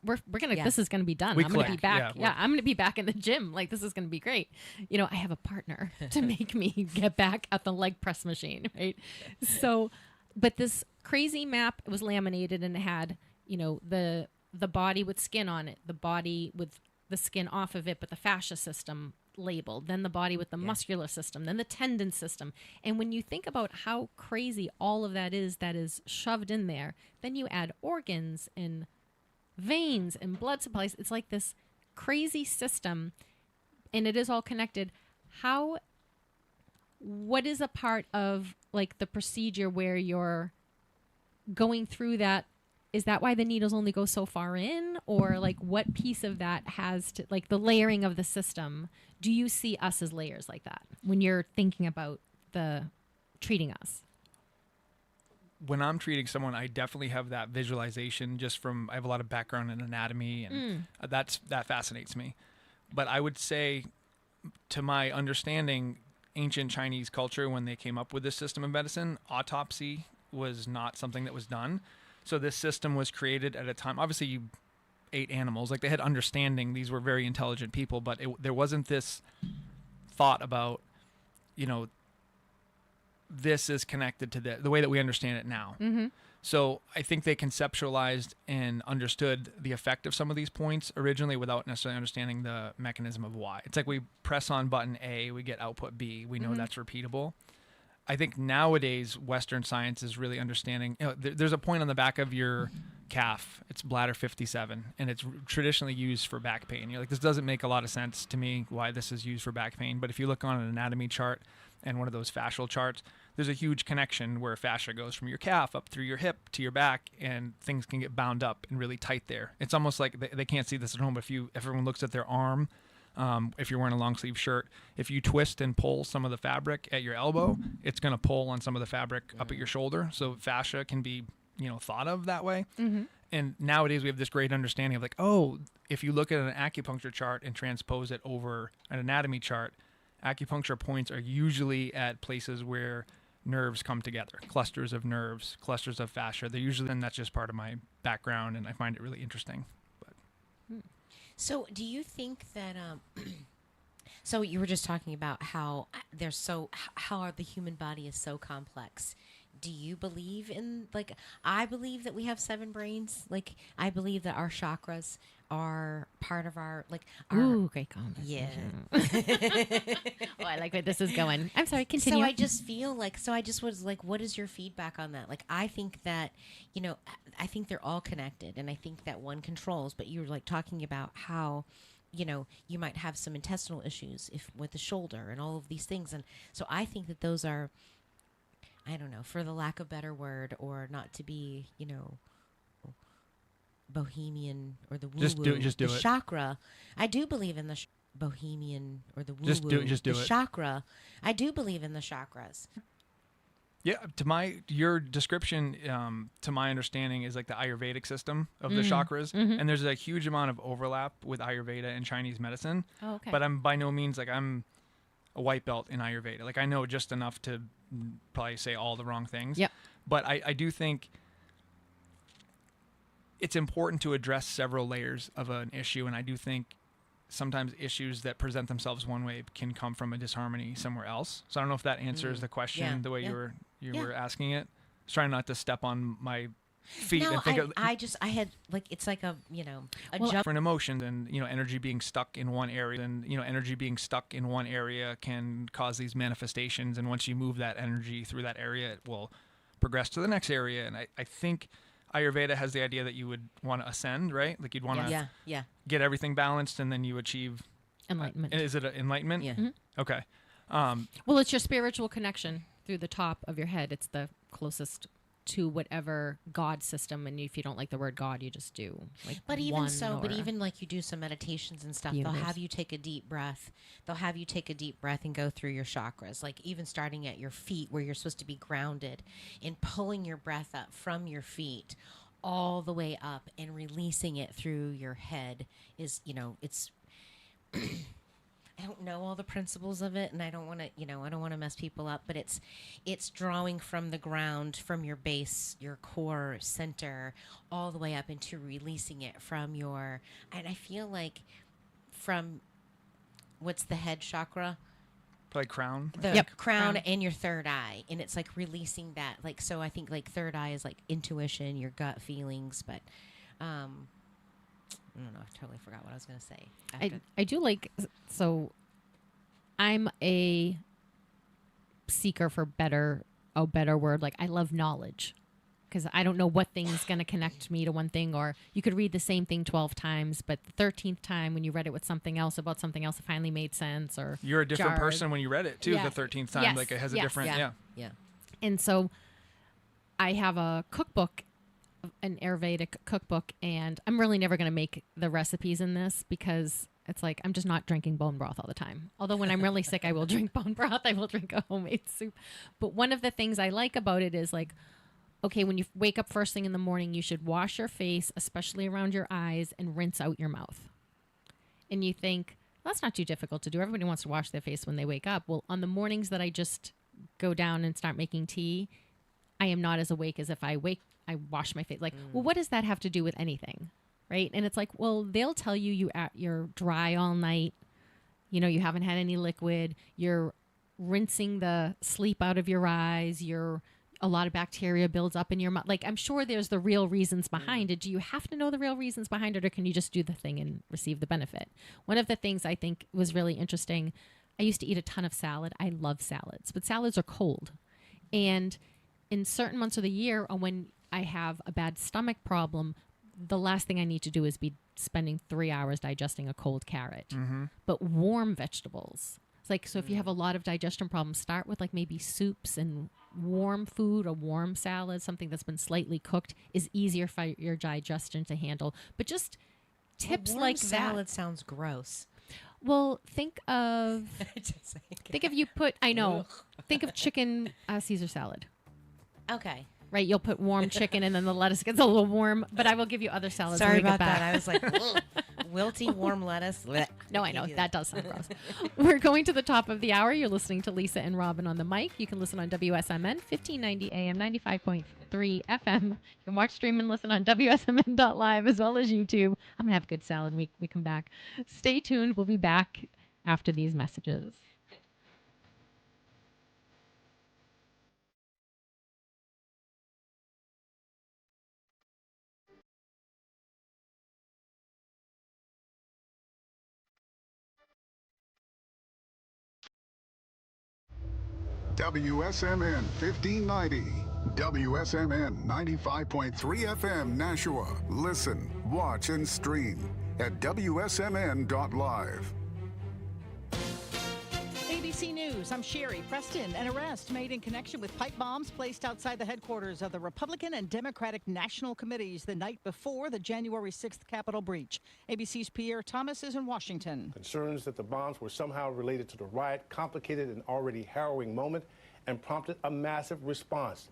we're gonna this is gonna be done. I'm gonna be back. I'm gonna be back in the gym. Like, this is gonna be great. I have a partner to make me get back at the leg press machine, right? So, but this crazy map was laminated and it had the body with skin on it, the body with the skin off of it, but the fascia system labeled, then the body with the muscular system, then the tendon system. And when you think about how crazy all of that is shoved in there, then you add organs and veins and blood supplies. It's like this crazy system, and it is all connected. What is a part of like the procedure where you're going through that? Is that why the needles only go so far in? Or like, what piece of that has to, like, the layering of the system? Do you see us as layers like that when you're thinking about the treating us? when I'm treating someone, I definitely have that visualization just from, I have a lot of background in anatomy, and that fascinates me. But I would say, to my understanding, ancient Chinese culture, when they came up with this system of medicine, autopsy was not something that was done. So this system was created at a time, obviously you ate animals, like they had understanding, these were very intelligent people, but there wasn't this thought about, you know, this is connected to the way that we understand it now. Mm-hmm. So I think they conceptualized and understood the effect of some of these points originally without necessarily understanding the mechanism of why. It's like we press on button A, we get output B. We know that's repeatable. I think nowadays Western science is really understanding. You know, there's a point on the back of your calf. It's bladder 57, and it's traditionally used for back pain. You're like, this doesn't make a lot of sense to me why this is used for back pain. But if you look on an anatomy chart and one of those fascial charts, there's a huge connection where fascia goes from your calf up through your hip to your back, and things can get bound up and really tight there. It's almost like they can't see this at home, but if everyone looks at their arm, if you're wearing a long sleeve shirt, if you twist and pull some of the fabric at your elbow, it's going to pull on some of the fabric up at your shoulder. So fascia can be, thought of that way. Mm-hmm. And nowadays we have this great understanding of like, oh, if you look at an acupuncture chart and transpose it over an anatomy chart, acupuncture points are usually at places where nerves come together, clusters of nerves, clusters of fascia. They're usually, and that's just part of my background, and I find it really interesting. But So do you think that, so you were just talking about how how the human body is so complex. Do you believe in, like, I believe that we have 7 brains. Like, I believe that our chakras are part of our, like, Ooh, great conversation. yeah. Oh, I like where this is going. I'm sorry, continue. So I just feel like, I just was like, what is your feedback on that? Like, I think that, I think they're all connected, and I think that one controls, but you were like talking about how, you might have some intestinal issues with the shoulder and all of these things. And so I think that those are, I don't know, for the lack of a better word, or not to be, bohemian or the woo-woo. Just do the it. Chakra. I do believe in the bohemian or the woo-woo. Just do the it. Chakra. I do believe in the chakras. yeah, your description, to my understanding, is like the Ayurvedic system of the chakras, and there's a huge amount of overlap with Ayurveda and Chinese medicine. Oh, okay. But I'm by no means like I'm a white belt in Ayurveda. Like I know just enough to probably say all the wrong things. Yep. But I do think it's important to address several layers of an issue, and I do think sometimes issues that present themselves one way can come from a disharmony somewhere else. So I don't know if that answers the question the way you were asking it. I was trying not to step on my feet No, and think of I had like, it's like a jump. different emotions, and energy being stuck in one area, and energy being stuck in one area can cause these manifestations, and once you move that energy through that area, it will progress to the next area. And I think Ayurveda has the idea that you would want to ascend, right? Like you'd want to get everything balanced, and then you achieve Enlightenment. Is it enlightenment? Yeah. Mm-hmm. Okay. Well, it's your spiritual connection through the top of your head. It's the closest to whatever God system, and if you don't like the word God, you just do like. But even so, but even like you do some meditations and stuff, Universe. they'll have you take a deep breath. They'll have you take a deep breath and go through your chakras, like even starting at your feet where you're supposed to be grounded, and pulling your breath up from your feet all the way up and releasing it through your head is, it's I don't know all the principles of it, and I don't want to, I don't want to mess people up, but it's drawing from the ground, from your base, your core center, all the way up into releasing it from your, and I feel like from, what's the head chakra? Probably crown. The crown and your third eye, and it's like releasing that, like, so I think like third eye is like intuition, your gut feelings, but I don't know, I totally forgot what I was going to say. I do like, so I'm a seeker for a better word. Like I love knowledge, because I don't know what thing's going to connect me to one thing, or you could read the same thing 12 times, but the 13th time when you read it with something else about something else, it finally made sense. Or you're a different jarred. person when you read it too. Yeah. The 13th time, Yes. like it has a Yes. different, Yeah. And so I have a cookbook, an Ayurvedic cookbook, and I'm really never going to make the recipes in this because it's like I'm just not drinking bone broth all the time. Although when I'm really sick, I will drink bone broth. I will drink a homemade soup. But one of the things I like about it is like okay, when you wake up first thing in the morning, you should wash your face, especially around your eyes, and rinse out your mouth. And you think, that's not too difficult to do. Everybody wants to wash their face when they wake up. Well, on the mornings that I just go down and start making tea, I am not as awake as if I wash my face. Like, well, what does that have to do with anything? Right? And it's like, well, they'll tell you're dry all night. You know, you haven't had any liquid. You're rinsing the sleep out of your eyes. A lot of bacteria builds up in your mouth. Like, I'm sure there's the real reasons behind it. Do you have to know the real reasons behind it, or can you just do the thing and receive the benefit? One of the things I think was really interesting, I used to eat a ton of salad. I love salads, but salads are cold. And in certain months of the year, or when I have a bad stomach problem, the last thing I need to do is be spending 3 hours digesting a cold carrot. Mm-hmm. But warm vegetables. It's like, so if you have a lot of digestion problems, start with like maybe soups and warm food, or warm salad, something that's been slightly cooked is easier for your digestion to handle. But just tips like that. Salad sounds gross. Well, think of chicken Caesar salad. Okay. Right, you'll put warm chicken and then the lettuce gets a little warm, but I will give you other salads. Sorry when we about get back. that. I was like, wilty warm lettuce. No, I know. That does sound gross. We're going to the top of the hour. You're listening to Lisa and Robyn on the mic. You can listen on WSMN, 1590 AM, 95.3 FM. You can watch, stream, and listen on WSMN.live as well as YouTube. I'm going to have a good salad when we come back. Stay tuned. We'll be back after these messages. WSMN 1590. WSMN 95.3 FM Nashua. Listen, watch, and stream at WSMN.live. ABC News, I'm Sherry Preston. An arrest made in connection with pipe bombs placed outside the headquarters of the Republican and Democratic National Committees the night before the January 6th Capitol breach. ABC's Pierre Thomas is in Washington. Concerns that the bombs were somehow related to the riot complicated an already harrowing moment and prompted a massive response.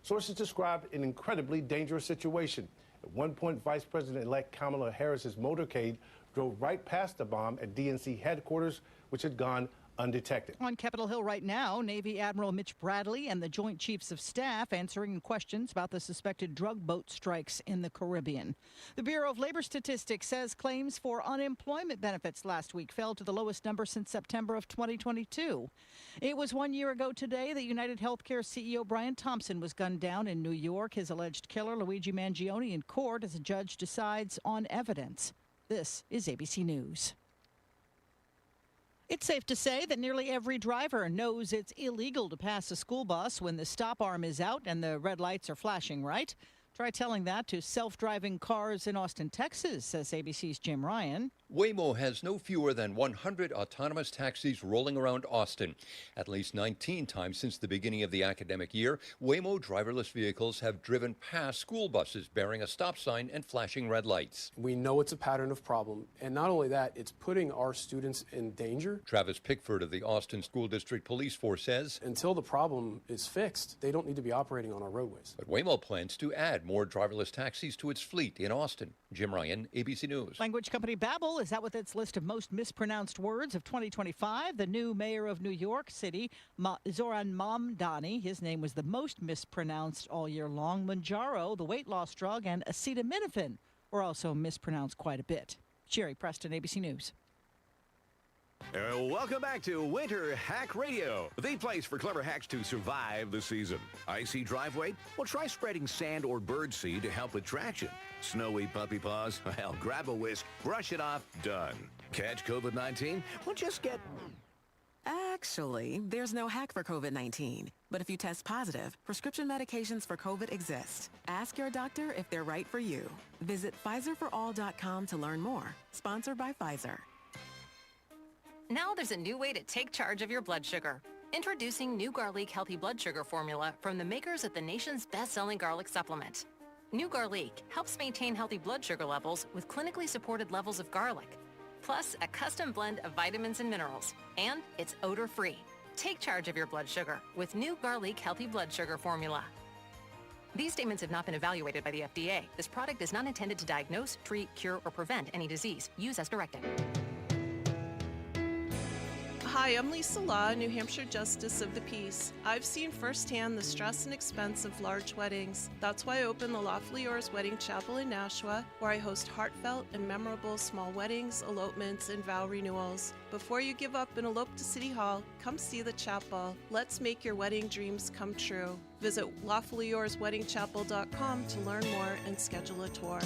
Sources described an incredibly dangerous situation. At one point, Vice President-elect Kamala Harris's motorcade drove right past the bomb at DNC headquarters, which had gone undetected. On Capitol Hill right now, Navy Admiral Mitch Bradley and the Joint Chiefs of Staff answering questions about the suspected drug boat strikes in the Caribbean. The Bureau of Labor Statistics says claims for unemployment benefits last week fell to the lowest number since September of 2022. It was 1 year ago today that United Healthcare CEO Brian Thompson was gunned down in New York. His alleged killer, Luigi Mangione, in court as a judge decides on evidence. This is ABC News. It's safe to say that nearly every driver knows it's illegal to pass a school bus when the stop arm is out and the red lights are flashing, right? Try telling that to self-driving cars in Austin, Texas, says ABC's Jim Ryan. Waymo has no fewer than 100 autonomous taxis rolling around Austin. At least 19 times since the beginning of the academic year, Waymo driverless vehicles have driven past school buses bearing a stop sign and flashing red lights. We know it's a pattern of problem, and not only that, it's putting our students in danger. Travis Pickford of the Austin School District Police Force says, until the problem is fixed, they don't need to be operating on our roadways. But Waymo plans to add more driverless taxis to its fleet in Austin. Jim Ryan, ABC News. Language company Babbel is out with its list of most mispronounced words of 2025. The new mayor of New York City, Zoran Mamdani, his name was the most mispronounced all year long. Mounjaro, the weight loss drug, and acetaminophen were also mispronounced quite a bit. Sherry Preston, ABC News. Welcome back to Winter Hack Radio, the place for clever hacks to survive the season. Icy driveway? Well, try spreading sand or bird seed to help with traction. Snowy puppy paws? Well, grab a whisk, brush it off, done. Catch COVID-19? Well, just get... Actually, there's no hack for COVID-19. But if you test positive, prescription medications for COVID exist. Ask your doctor if they're right for you. Visit PfizerForAll.com to learn more. Sponsored by Pfizer. Now there's a new way to take charge of your blood sugar. Introducing new Garlic Healthy Blood Sugar Formula from the makers of the nation's best-selling garlic supplement. New Garlic helps maintain healthy blood sugar levels with clinically supported levels of garlic, plus a custom blend of vitamins and minerals, and it's odor-free. Take charge of your blood sugar with new Garlic Healthy Blood Sugar Formula. These statements have not been evaluated by the FDA. This product is not intended to diagnose, treat, cure, or prevent any disease. Use as directed. Hi, I'm Lisa Law, New Hampshire Justice of the Peace. I've seen firsthand the stress and expense of large weddings. That's why I opened the Lawfully Yours Wedding Chapel in Nashua, where I host heartfelt and memorable small weddings, elopements, and vow renewals. Before you give up and elope to City Hall, come see the chapel. Let's make your wedding dreams come true. Visit lawfullyyoursweddingchapel.com to learn more and schedule a tour.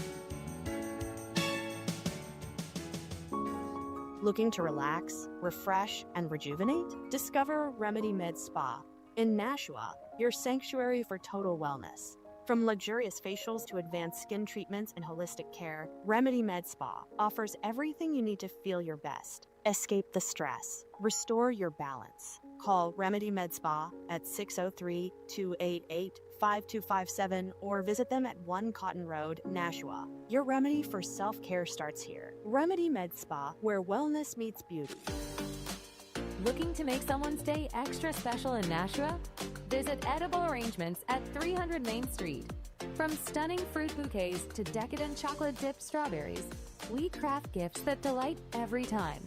Looking to relax, refresh, and rejuvenate? Discover Remedy Med Spa in Nashua, your sanctuary for total wellness. From luxurious facials to advanced skin treatments and holistic care, Remedy Med Spa offers everything you need to feel your best. Escape the stress. Restore your balance. Call Remedy Med Spa at 603-288-5257 or visit them at 1 Cotton Road, Nashua. Your remedy for self-care starts here. Remedy Med Spa, where wellness meets beauty. Looking to make someone's day extra special in Nashua? Visit Edible Arrangements at 300 Main Street. From stunning fruit bouquets to decadent chocolate-dipped strawberries, we craft gifts that delight every time.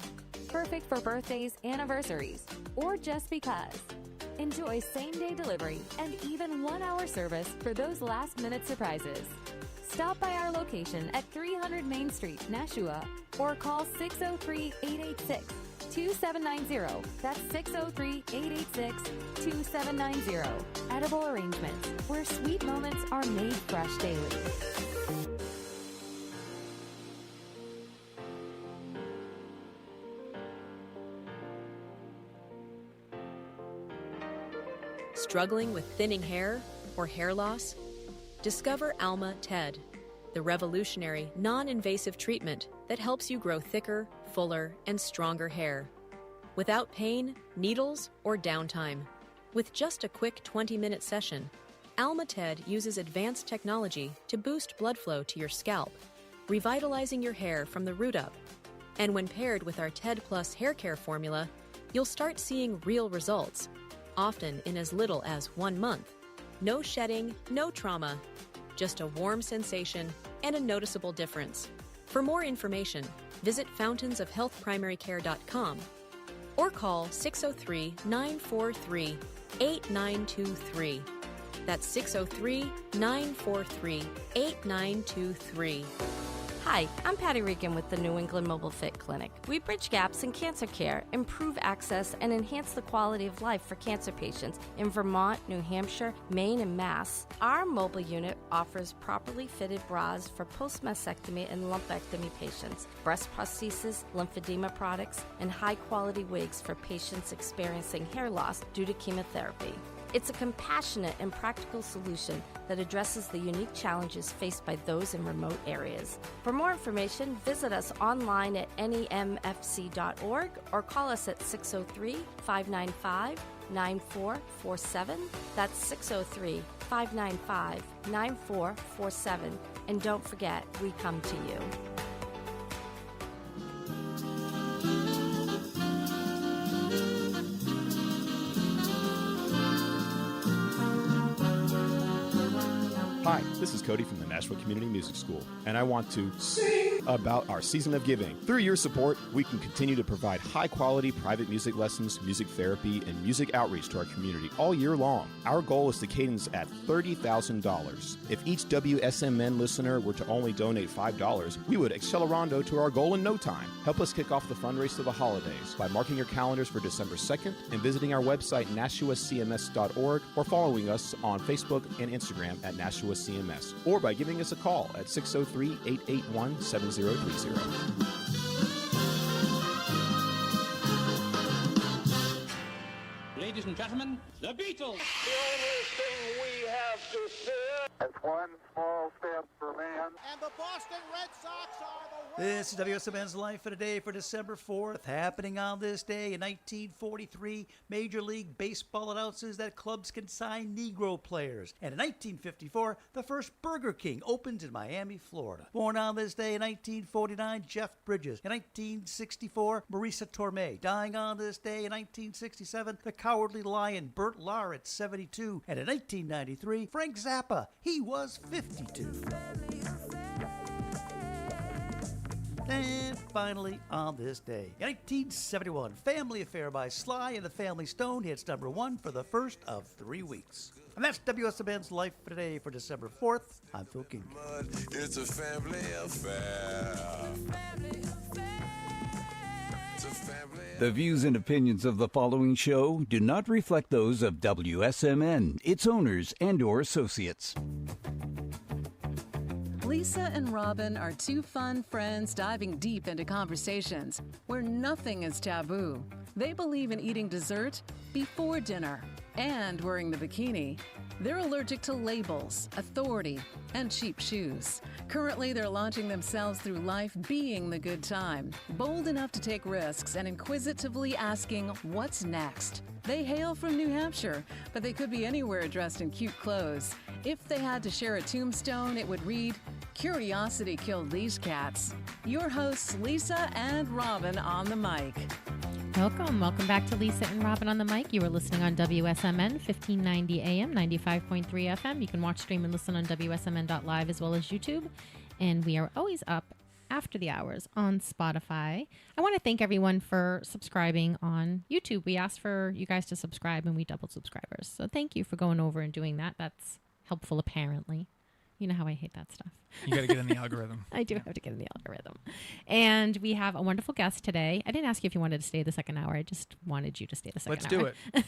Perfect for birthdays, anniversaries, or just because. Enjoy same-day delivery and even 1-hour service for those last-minute surprises. Stop by our location at 300 Main Street, Nashua, or call 603-886-2790. That's 603-886-2790. Edible Arrangements, where sweet moments are made fresh daily. Struggling with thinning hair or hair loss? Discover Alma TED, the revolutionary, non-invasive treatment that helps you grow thicker, fuller, and stronger hair. Without pain, needles, or downtime. With just a quick 20-minute session, Alma TED uses advanced technology to boost blood flow to your scalp, revitalizing your hair from the root up. And when paired with our TED Plus hair care formula, you'll start seeing real results, often in as little as 1 month. No shedding, no trauma, just a warm sensation and a noticeable difference. For more information, visit fountainsofhealthprimarycare.com or call 603-943-8923. That's 603-943-8923. Hi, I'm Patty Regan with the New England Mobile Fit Clinic. We bridge gaps in cancer care, improve access, and enhance the quality of life for cancer patients in Vermont, New Hampshire, Maine, and Mass. Our mobile unit offers properly fitted bras for post-mastectomy and lumpectomy patients, breast prosthesis, lymphedema products, and high-quality wigs for patients experiencing hair loss due to chemotherapy. It's a compassionate and practical solution that addresses the unique challenges faced by those in remote areas. For more information, visit us online at nemfc.org or call us at 603-595-9447. That's 603-595-9447. And don't forget, we come to you. Hi, this is Cody from the Nashville Community Music School, and I want to sing about our season of giving. Through your support, we can continue to provide high-quality private music lessons, music therapy, and music outreach to our community all year long. Our goal is to cadence at $30,000. If each WSMN listener were to only donate $5, we would accelerando to our goal in no time. Help us kick off the fundraise to the holidays by marking your calendars for December 2nd and visiting our website, NashuaCMS.org, or following us on Facebook and Instagram at Nashua CMS, or by giving us a call at 603-881-7030. Ladies and gentlemen, the Beatles! The only thing we have to fear is one small step for man. And the Boston Red Sox are the This is WSMN's Life in a Day for December 4th. Happening on this day in 1943, Major League Baseball announces that clubs can sign Negro players. And in 1954, the first Burger King opened in Miami, Florida. Born on this day in 1949, Jeff Bridges. In 1964, Marisa Tomei. Dying on this day in 1967, the Cowardly Lion, Burt Lahr at 72. And in 1993, Frank Zappa. He was 52. And finally, on this day, in 1971, Family Affair by Sly and the Family Stone hits number 1 for the first of 3 weeks. And that's WSMN's Life for Today for December 4th. I'm Phil King. It's a family affair. The views and opinions of the following show do not reflect those of WSMN, its owners, and/or associates. Lisa and Robyn are two fun friends diving deep into conversations where nothing is taboo. They believe in eating dessert before dinner and wearing the bikini. They're allergic to labels, authority, and cheap shoes. Currently, they're launching themselves through life being the good time, bold enough to take risks and inquisitively asking, what's next? They hail from New Hampshire, but they could be anywhere dressed in cute clothes. If they had to share a tombstone, it would read, "Curiosity killed these cats." Your hosts, Lisa and Robyn on the mic. Welcome back to Lisa and Robyn on the mic. You are listening on WSMN 1590 AM, 95.3 FM. You can watch, stream, and listen on WSMN.live as well as YouTube. And we are always up after the hours on Spotify. I want to thank everyone for subscribing on YouTube. We asked for you guys to subscribe and we doubled subscribers. So thank you for going over and doing that. That's helpful, apparently. You know how I hate that stuff. You got to get in the algorithm. I do have to get in the algorithm. And we have a wonderful guest today. I didn't ask you if you wanted to stay the second hour. I just wanted you to stay the second hour. Let's do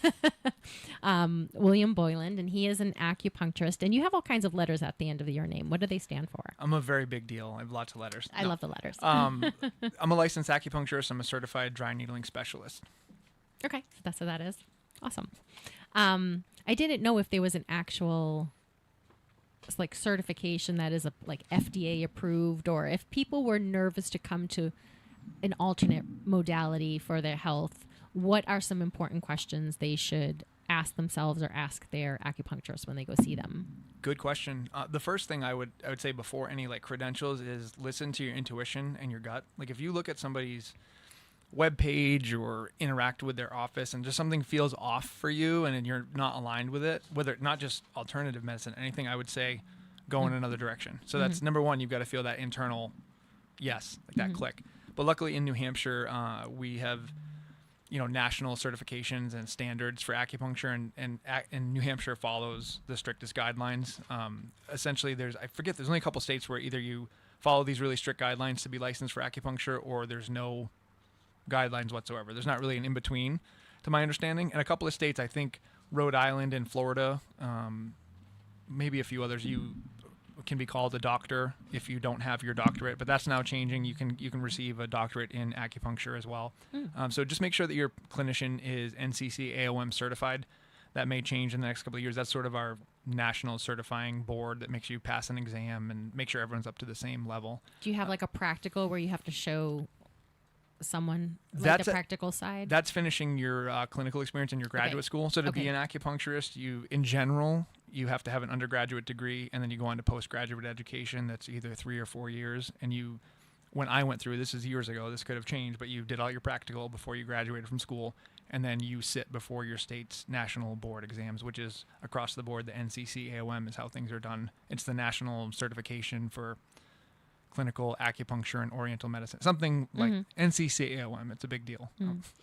it. William Boylan, and he is an acupuncturist. And you have all kinds of letters at the end of your name. What do they stand for? I'm a very big deal. I have lots of letters. I love the letters. I'm a licensed acupuncturist. I'm a certified dry needling specialist. Okay, so that's what that is. Awesome. I didn't know if there was an actual like certification that is like FDA approved, or if people were nervous to come to an alternate modality for their health, what are some important questions they should ask themselves or ask their acupuncturist when they go see them? Good question. The first thing I would say before any like credentials is listen to your intuition and your gut. Like if you look at somebody's web page or interact with their office and just something feels off for you and you're not aligned with it, whether not just alternative medicine, anything, I would say go in another direction. So that's number one. You've got to feel that internal yes, like that click. But luckily in New Hampshire, we have national certifications and standards for acupuncture, and New Hampshire follows the strictest guidelines. Essentially, there's only a couple states where either you follow these really strict guidelines to be licensed for acupuncture, or there's no guidelines whatsoever. There's not really an in-between, to my understanding. And a couple of states, I think Rhode Island and Florida, maybe a few others, you can be called a doctor if you don't have your doctorate, but that's now changing. You can receive a doctorate in acupuncture as well. So just make sure that your clinician is NCC AOM certified. That may change in the next couple of years. That's sort of our national certifying board that makes you pass an exam and make sure everyone's up to the same level. Do you have like a practical where you have to show someone like the practical side? That's finishing your clinical experience in your graduate school. So to be an acupuncturist, in general, you have to have an undergraduate degree, and then you go on to postgraduate education. That's either 3 or 4 years. And when I went through, this is years ago, this could have changed, but you did all your practical before you graduated from school, and then you sit before your state's national board exams, which is across the board. The NCC AOM is how things are done. It's the national certification for clinical acupuncture and oriental medicine, something like NCC AOM. It's a big deal.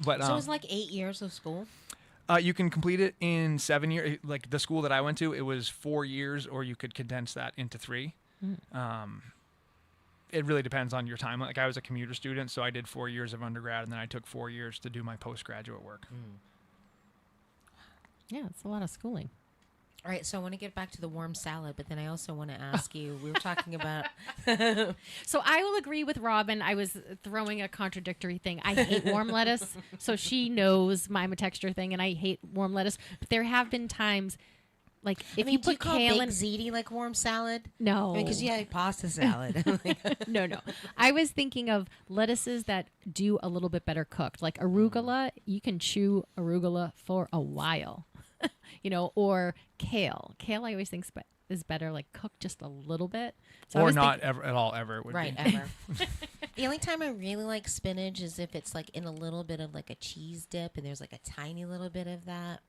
But so it's like 8 years of school? You can complete it in 7 years. Like the school that I went to, it was 4 years, or you could condense that into 3. It really depends on your time. Like I was a commuter student, so I did 4 years of undergrad, and then I took 4 years to do my postgraduate work. Yeah, it's a lot of schooling. All right, so I want to get back to the warm salad, but then I also want to ask you, we were talking about... So I will agree with Robyn. I was throwing a contradictory thing. I hate warm lettuce, so she knows I'm a texture thing, and I hate warm lettuce. But there have been times Like if do you put you call kale baked in ziti like warm salad? No, because you had pasta salad. no. I was thinking of lettuces that do a little bit better cooked, like arugula. You can chew arugula for a while, or kale. Kale, I always think is better, like cooked just a little bit. So or not ever at all. Ever would right, be. ever. The only time I really like spinach is if it's like in a little bit of like a cheese dip, and there's like a tiny little bit of that.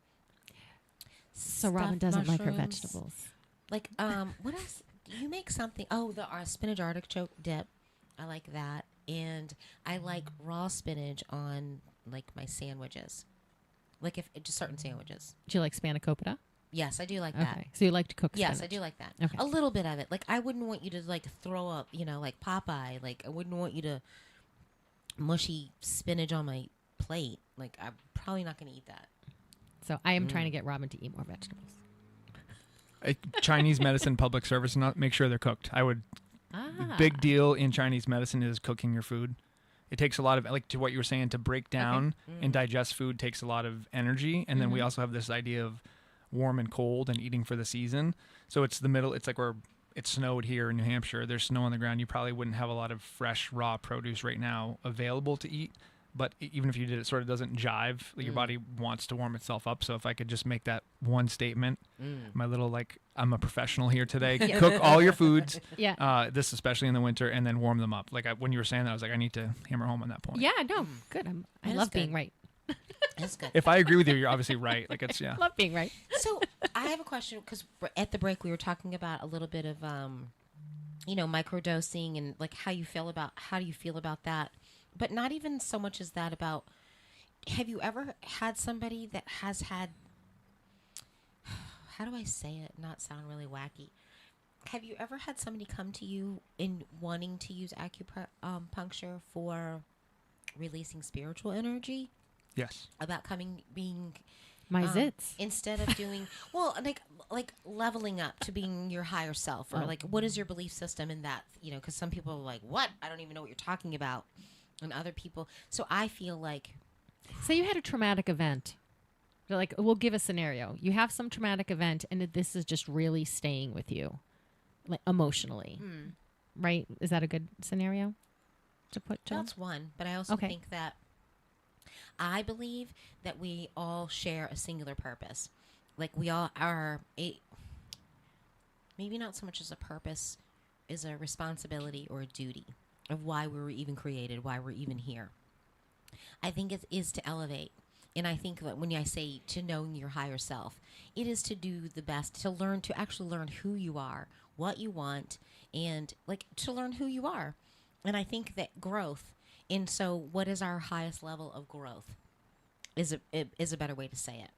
So Robyn doesn't like her vegetables. Like, what else? You make something. Oh, the spinach artichoke dip. I like that. And I like raw spinach on, like, my sandwiches. Like, if just certain sandwiches. Do you like spanakopita? Yes, I do like that. Okay. So you like to cook Yes, spinach? I do like that. Okay. A little bit of it. Like, I wouldn't want you to, like, throw up, like Popeye. Like, I wouldn't want you to mushy spinach on my plate. Like, I'm probably not going to eat that. So I am trying to get Robyn to eat more vegetables. Chinese medicine public service, not make sure they're cooked. I would. Big deal in Chinese medicine is cooking your food. It takes a lot of, like to what you were saying, to break down and digest food takes a lot of energy. And then we also have this idea of warm and cold and eating for the season. So it's the middle. It's like where it snowed here in New Hampshire. There's snow on the ground. You probably wouldn't have a lot of fresh raw produce right now available to eat. But even if you did, it sort of doesn't jive. Like your body wants to warm itself up. So if I could just make that one statement, my little, like, I'm a professional here today. Cook all your foods. Yeah. This especially in the winter, and then warm them up. Like when you were saying that, I was like, I need to hammer home on that point. Yeah, no, good. I love being right. That's good. If I agree with you, you're obviously right. Like it's I love being right. So I have a question, because at the break we were talking about a little bit of, microdosing and like how do you feel about that? But not even so much as that about, have you ever had somebody that has had, how do I say it, not sound really wacky? Have you ever had somebody come to you in wanting to use acupuncture for releasing spiritual energy? Yes. About being my zits, instead of doing like leveling up to being your higher self, or like what is your belief system in that? Because some people are like, what? I don't even know what you're talking about. And other people. So I feel like, say you had a traumatic event. They're like, we'll give a scenario. You have some traumatic event, and this is just really staying with you, like emotionally, right? Is that a good scenario to put? Jill? That's one, but I also think that I believe that we all share a singular purpose. Like we all are maybe not so much as a purpose, is a responsibility or a duty of why we were even created, why we're even here. I think it is to elevate. And I think that when I say to knowing your higher self, it is to do the best, to actually learn who you are, what you want, and like to learn who you are. And I think that growth, and so what is our highest level of growth is a better way to say it.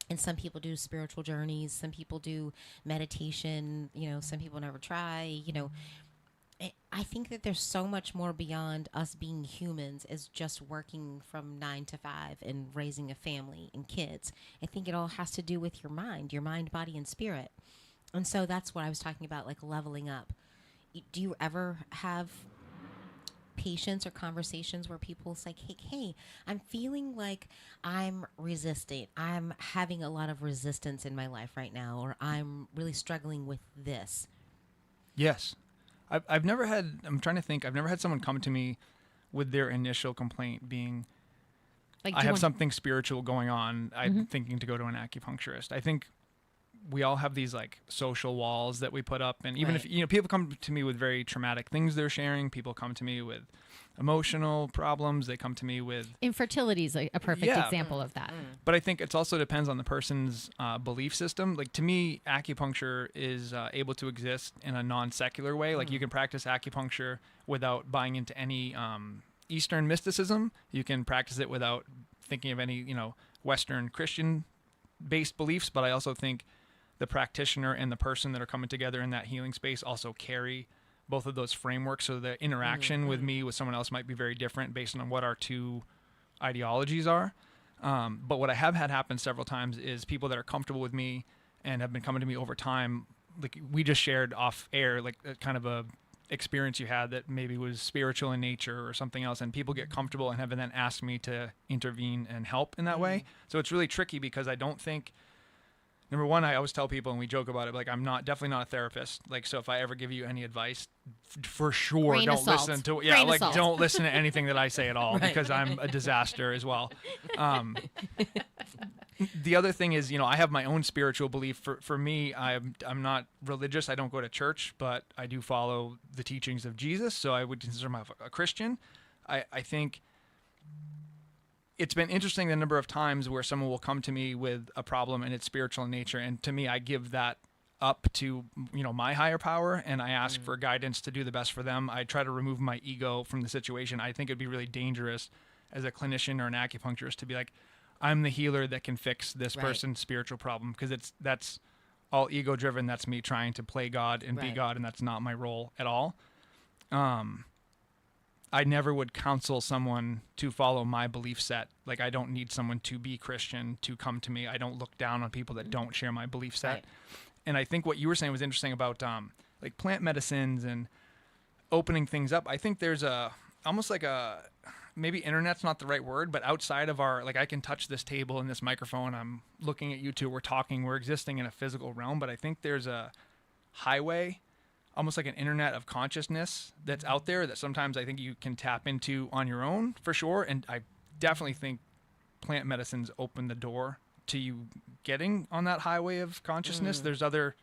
And some people do spiritual journeys, some people do meditation, some people never try, I think that there's so much more beyond us being humans as just working from 9 to 5 and raising a family and kids. I think it all has to do with your mind, body, and spirit. And so that's what I was talking about, like leveling up. Do you ever have patients or conversations where people say, hey, I'm feeling like I'm resisting. I'm having a lot of resistance in my life right now, or I'm really struggling with this? Yes. I've never had, I'm trying to think, I've never had someone come to me with their initial complaint being, like, I have something spiritual going on. I'm thinking to go to an acupuncturist. I think we all have these like social walls that we put up. And even if, people come to me with very traumatic things they're sharing, people come to me with emotional problems. They come to me with infertility is a perfect example of that. But I think it also depends on the person's belief system. Like to me, acupuncture is able to exist in a non-secular way. Like you can practice acupuncture without buying into any Eastern mysticism. You can practice it without thinking of any, Western Christian-based beliefs. But I also think the practitioner and the person that are coming together in that healing space also carry both of those frameworks. So the interaction with me with someone else might be very different based on what our two ideologies are. But what I have had happen several times is people that are comfortable with me and have been coming to me over time. Like we just shared off air, like kind of a experience you had that maybe was spiritual in nature or something else. And people get comfortable and have then asked me to intervene and help in that way. So it's really tricky because I don't think number one, I always tell people, and we joke about it, like I'm definitely not a therapist. Like, so if I ever give you any advice, for sure, Grain of don't salt. listen to, Grain of like salt. don't listen to anything that I say at all Right. because I'm a disaster as well. The other thing is, I have my own spiritual belief. For me, I'm not religious. I don't go to church, but I do follow the teachings of Jesus. So I would consider myself a Christian. I think it's been interesting the number of times where someone will come to me with a problem and it's spiritual in nature. And to me, I give that up to, my higher power, and I ask for guidance to do the best for them. I try to remove my ego from the situation. I think it'd be really dangerous as a clinician or an acupuncturist to be like, I'm the healer that can fix this Right. person's spiritual problem, because that's all ego driven. That's me trying to play God and be Right. God, and that's not my role at all. I never would counsel someone to follow my belief set. Like, I don't need someone to be Christian to come to me. I don't look down on people that don't share my belief set. Right. And I think what you were saying was interesting about like plant medicines and opening things up. I think there's almost like maybe internet's not the right word, but outside of like I can touch this table and this microphone. I'm looking at you two. We're talking. We're existing in a physical realm. But I think there's a highway, almost like an internet of consciousness that's out there that sometimes I think you can tap into on your own, for sure. And I definitely think plant medicines open the door to you getting on that highway of consciousness. There's other,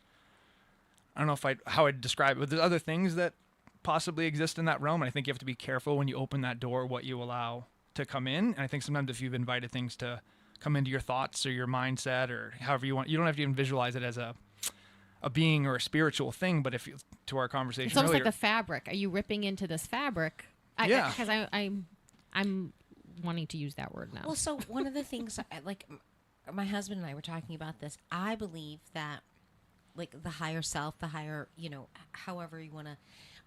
I don't know how I'd describe it, but there's other things that possibly exist in that realm. And I think you have to be careful when you open that door, what you allow to come in. And I think sometimes if you've invited things to come into your thoughts or your mindset or however you want, you don't have to even visualize it as a being or a spiritual thing. But to our conversation It's almost earlier, like the fabric. Are you ripping into this fabric? Yeah. Because I'm wanting to use that word now. Well, so one of the things, like my husband and I were talking about this, I believe that like the higher self, the higher, however you want to,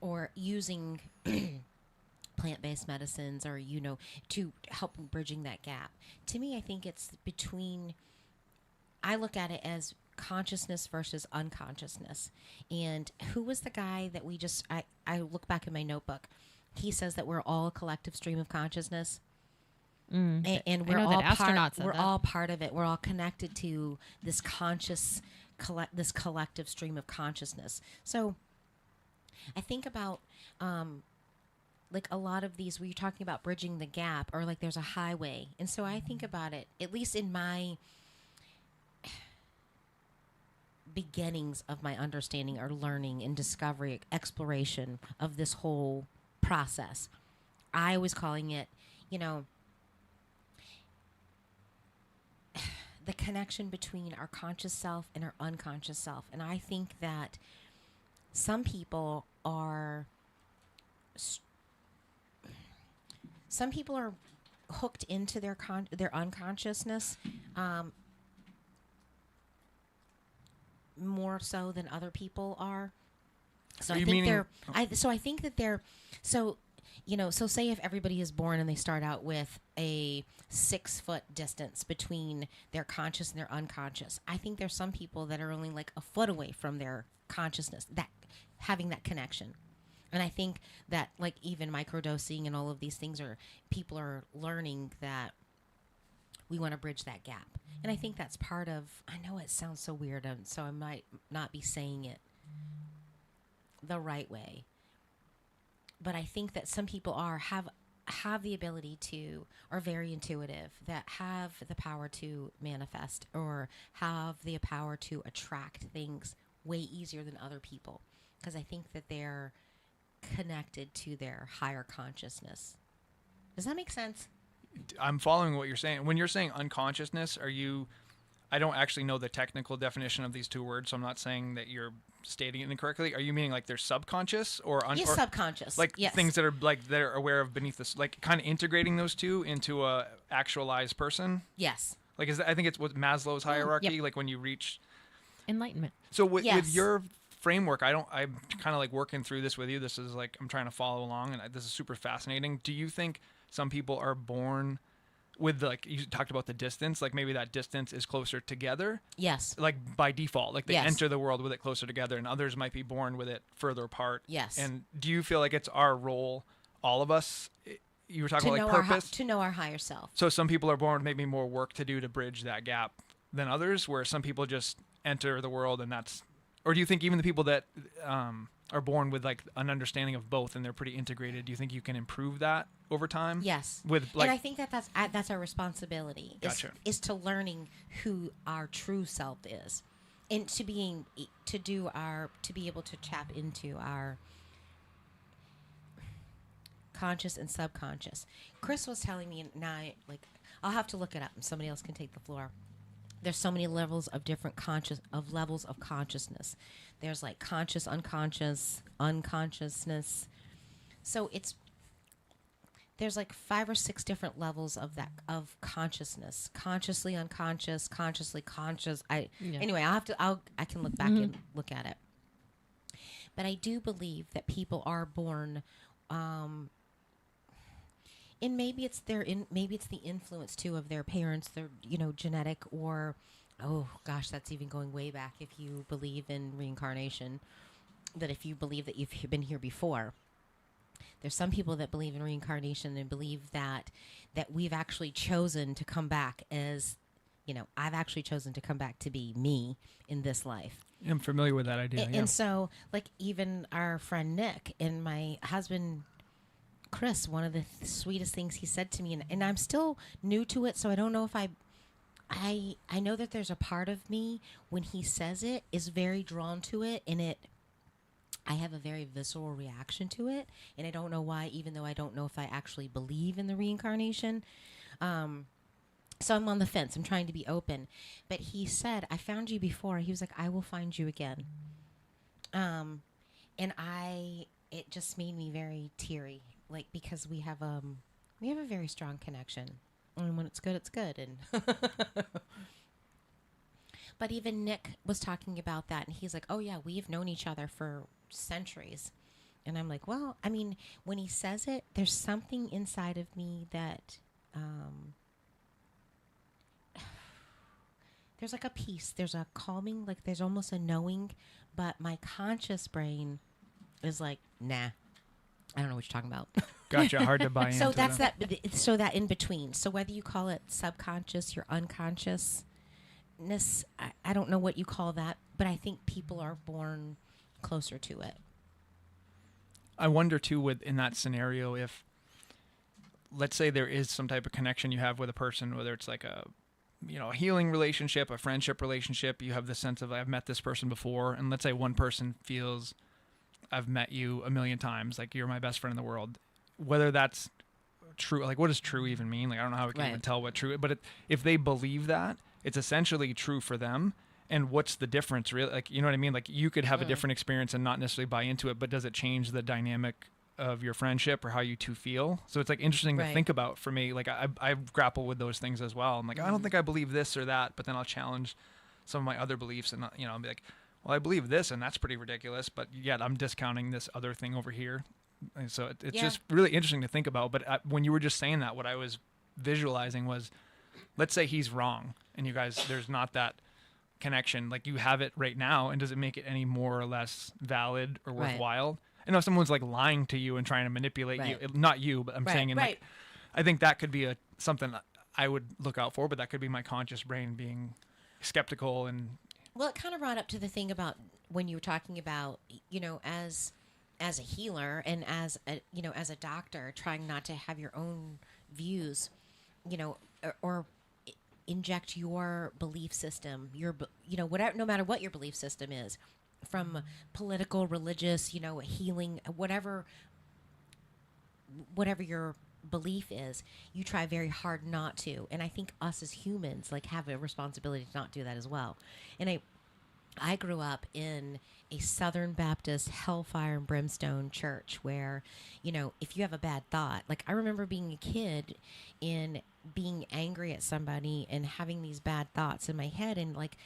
or using plant-based medicines or, to help in bridging that gap. To me, I think it's I look at it as consciousness versus unconsciousness. And who was the guy that I look back in my notebook. He says that we're all a collective stream of consciousness. And we're I know all that astronauts said we're that. all part of it. We're all connected to this this collective stream of consciousness. So I think about like a lot of these where you're talking about bridging the gap, or like there's a highway. And so I think about it, at least in my beginnings of my understanding or learning and discovery, exploration of this whole process. I was calling it, the connection between our conscious self and our unconscious self. And I think that some people are hooked into their unconsciousness more so than other people are. So I think so say if everybody is born and they start out with a 6-foot distance between their conscious and their unconscious. I think there's some people that are only like a foot away from their consciousness, that having that connection. And I think that like even microdosing and all of these things people are learning that we want to bridge that gap. And I think that's part of, I know it sounds so weird, so I might not be saying it the right way. But I think that some people have the ability to, are very intuitive, that have the power to manifest or have the power to attract things way easier than other people. Because I think that they're connected to their higher consciousness. Does that make sense? I'm following what you're saying. When you're saying unconsciousness, I don't actually know the technical definition of these two words, so I'm not saying that you're stating it incorrectly. Are you meaning like they're subconscious or subconscious? Like yes. Things that are like they're aware of beneath this, like kind of integrating those two into a actualized person? Yes. Like I think it's what Maslow's hierarchy, Yep. like when you reach enlightenment. So with your framework, I'm kind of like working through this with you. This is like I'm trying to follow along, and this is super fascinating. Do you think some people are born with, like you talked about the distance, like maybe that distance is closer together? Yes. Like by default, like they Yes. enter the world with it closer together, and others might be born with it further apart. Yes. And do you feel like it's our role, all of us? You were talking about like purpose. To know our higher self. So some people are born with maybe more work to do to bridge that gap than others, where some people just enter the world, and that's, or do you think even the people that are born with like an understanding of both and they're pretty integrated, do you think you can improve that over time? Yes. With like, and I think that's our responsibility. Gotcha. Is to learning who our true self is, and to be able to tap into our conscious and subconscious. Chris was telling me, and I'll have to look it up, and somebody else can take the floor. There's so many levels of different levels of consciousness. There's like conscious, unconscious, unconsciousness. So there's like 5 or 6 different levels of consciousness. Consciously unconscious, consciously conscious. Anyway, I can look back and look at it. But I do believe that people are born, and maybe it's the influence too of their parents, their genetic, or oh gosh, that's even going way back if you believe in reincarnation. That if you believe that you've been here before, there's some people that believe in reincarnation and believe that we've actually chosen to come back as, I've actually chosen to come back to be me in this life. I'm familiar with that idea. And so, like, even our friend Nick and my husband Chris, one of the sweetest things he said to me, and I'm still new to it, so I don't know if I know that there's a part of me when he says it is very drawn to it, and I have a very visceral reaction to it, and I don't know why, even though I don't know if I actually believe in the reincarnation. So I'm on the fence. I'm trying to be open. But he said, I found you before. He was like, I will find you again. And it just made me very teary, like, because we have a very strong connection. And when it's good, it's good. And but even Nick was talking about that, and he's like, oh yeah, we've known each other for centuries. And I'm like, well, I mean, when he says it, there's something inside of me that there's like a peace, there's a calming, like there's almost a knowing, but my conscious brain is like, nah, I don't know what you're talking about. Gotcha. Hard to buy into. So that's that. So that in between. So whether you call it subconscious, your unconsciousness, I don't know what you call that, but I think people are born closer to it. I wonder too, in that scenario, if, let's say there is some type of connection you have with a person, whether it's like a healing relationship, a friendship relationship, you have the sense of, I've met this person before, and let's say one person feels, I've met you a million times, like you're my best friend in the world. Whether that's true, like what does true even mean? Like I don't know how we can even tell what true, but if they believe that, it's essentially true for them. And what's the difference really? Like, you know what I mean? Like you could have a different experience and not necessarily buy into it, but does it change the dynamic of your friendship or how you two feel? So it's like interesting to think about for me. Like I grapple with those things as well. I'm like, I don't think I believe this or that, but then I'll challenge some of my other beliefs and I'll be like, well, I believe this and that's pretty ridiculous, but yet I'm discounting this other thing over here. And so it's just really interesting to think about. But when you were just saying that, what I was visualizing was, let's say he's wrong and you guys, there's not that connection, like you have it right now, and does it make it any more or less valid or worthwhile? I know someone's like lying to you and trying to manipulate you, not you, but I'm saying like, I think that could be something I would look out for, but that could be my conscious brain being skeptical. And well, it kind of brought up to the thing about when you were talking about, as a healer and as a doctor, trying not to have your own views, or inject your belief system, whatever, no matter what your belief system is, from political, religious, healing, whatever your belief is, you try very hard not to. And I think us as humans, like, have a responsibility to not do that as well. And I grew up in a Southern Baptist hellfire and brimstone church where, if you have a bad thought, like I remember being a kid and being angry at somebody and having these bad thoughts in my head, and like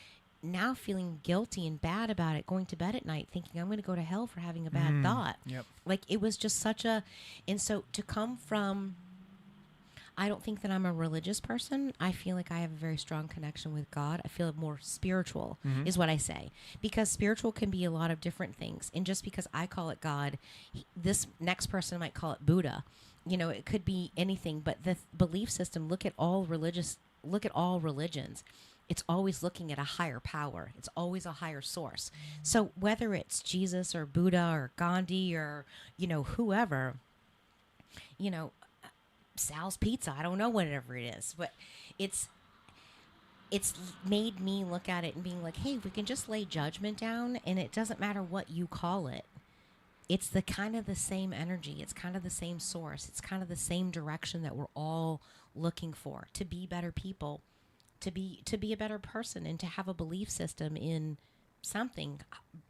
now feeling guilty and bad about it, going to bed at night thinking I'm going to go to hell for having a bad thought. Like it was just and so to come from, I don't think that I'm a religious person. I feel like I have a very strong connection with God. I feel more spiritual is what I say, because spiritual can be a lot of different things. And just because I call it God, this next person might call it Buddha. It could be anything, but the belief system, look at all religions. it's always looking at a higher power. It's always a higher source. So whether it's Jesus or Buddha or Gandhi or, whoever, Sal's Pizza, I don't know, whatever it is, but it's made me look at it and being like, hey, we can just lay judgment down, and it doesn't matter what you call it. It's the kind of the same energy. It's kind of the same source. It's kind of the same direction that we're all looking for, to be better people, to be a better person, and to have a belief system in something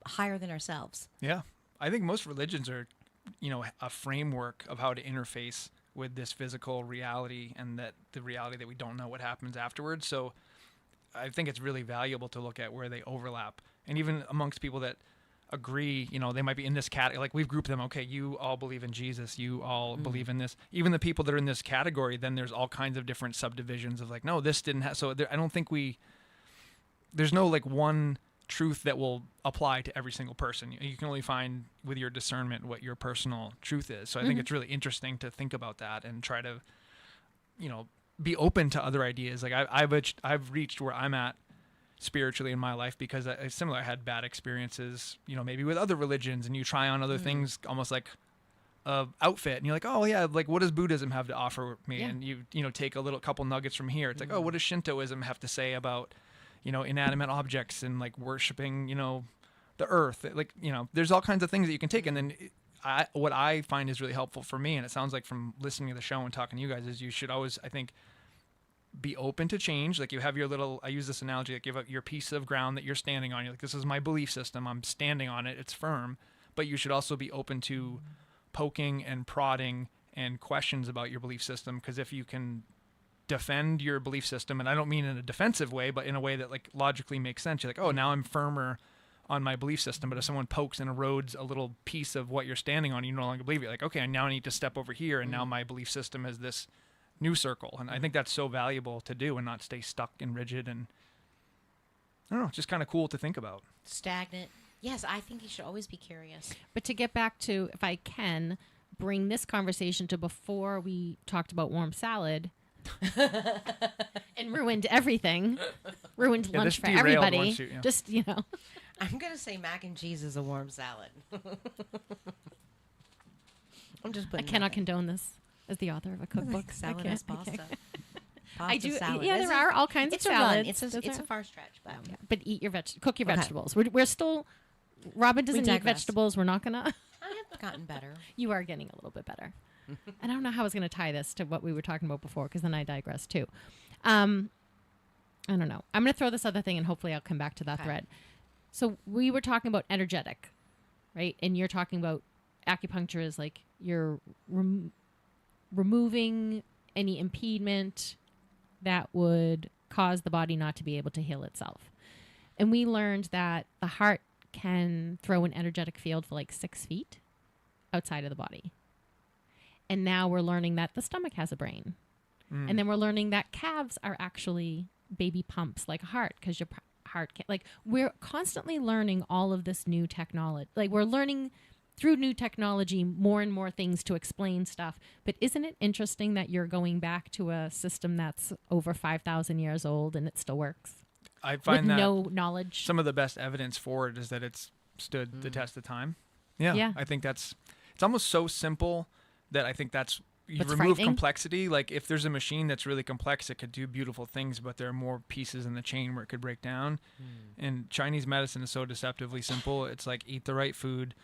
higher than ourselves. Yeah. I think most religions are, a framework of how to interface with this physical reality, and that the reality that we don't know what happens afterwards. So I think it's really valuable to look at where they overlap. And even amongst people that agree, they might be in this category, like we've grouped them. Okay, you all believe in Jesus, you all believe in this. Even the people that are in this category, then there's all kinds of different subdivisions of like, no, this didn't have. So I don't think there's no like one truth that will apply to every single person. You can only find with your discernment what your personal truth is. So I think it's really interesting to think about that and try to, be open to other ideas. Like I've reached where I'm at spiritually in my life because I had bad experiences, maybe with other religions, and you try on other things almost like a outfit, and you're like, oh yeah, like what does Buddhism have to offer me? And you take a couple nuggets from here. It's like, oh, what does Shintoism have to say about, inanimate objects and like worshiping, the earth? Like, there's all kinds of things that you can take. And then what I find is really helpful for me, and it sounds like from listening to the show and talking to you guys, is you should always, I think, be open to change. Like you have your little, I use this analogy, like you have your piece of ground that you're standing on. You're like, this is my belief system. I'm standing on it. It's firm. But you should also be open to poking and prodding and questions about your belief system. Because if you can defend your belief system, and I don't mean in a defensive way, but in a way that like logically makes sense. You're like, oh, now I'm firmer on my belief system. But if someone pokes and erodes a little piece of what you're standing on, you no longer believe it. Like, okay, now I need to step over here, and now my belief system is this new circle. And I think that's so valuable to do and not stay stuck and rigid, and I don't know, just kind of cool to think about. Stagnant. Yes, I think you should always be curious. But to get back to, if I can bring this conversation to before we talked about warm salad and ruined everything, ruined lunch for everybody. Just, I'm going to say mac and cheese is a warm salad. I'm just putting I cannot condone this as the author of a cookbook. Salad as pasta. I do. Salad. Yeah, there are all kinds of salads. It's a far stretch, but but eat your cook your vegetables. We're still. Robyn doesn't eat vegetables. We're not gonna. I have gotten better. You are getting a little bit better. And I don't know how I was going to tie this to what we were talking about before, because then I digress too. I don't know. I'm going to throw this other thing, and hopefully I'll come back to that thread. So we were talking about energetic, right? And you're talking about acupuncture is like you're removing any impediment that would cause the body not to be able to heal itself. And we learned that the heart can throw an energetic field for like 6 feet outside of the body. And now we're learning that the stomach has a brain. And then we're learning that calves are actually baby pumps like a heart, because your heart can, like, we're constantly learning all of this new technology. Like, we're learning through new technology more and more things to explain stuff. But isn't it interesting that you're going back to a system that's over 5,000 years old and it still works? I find with that no knowledge. Some of the best evidence for it is that it's stood the test of time. Yeah. I think it's almost so simple that I think that's, you remove complexity. Like if there's a machine that's really complex, it could do beautiful things, but there are more pieces in the chain where it could break down. And Chinese medicine is so deceptively simple. It's like eat the right food,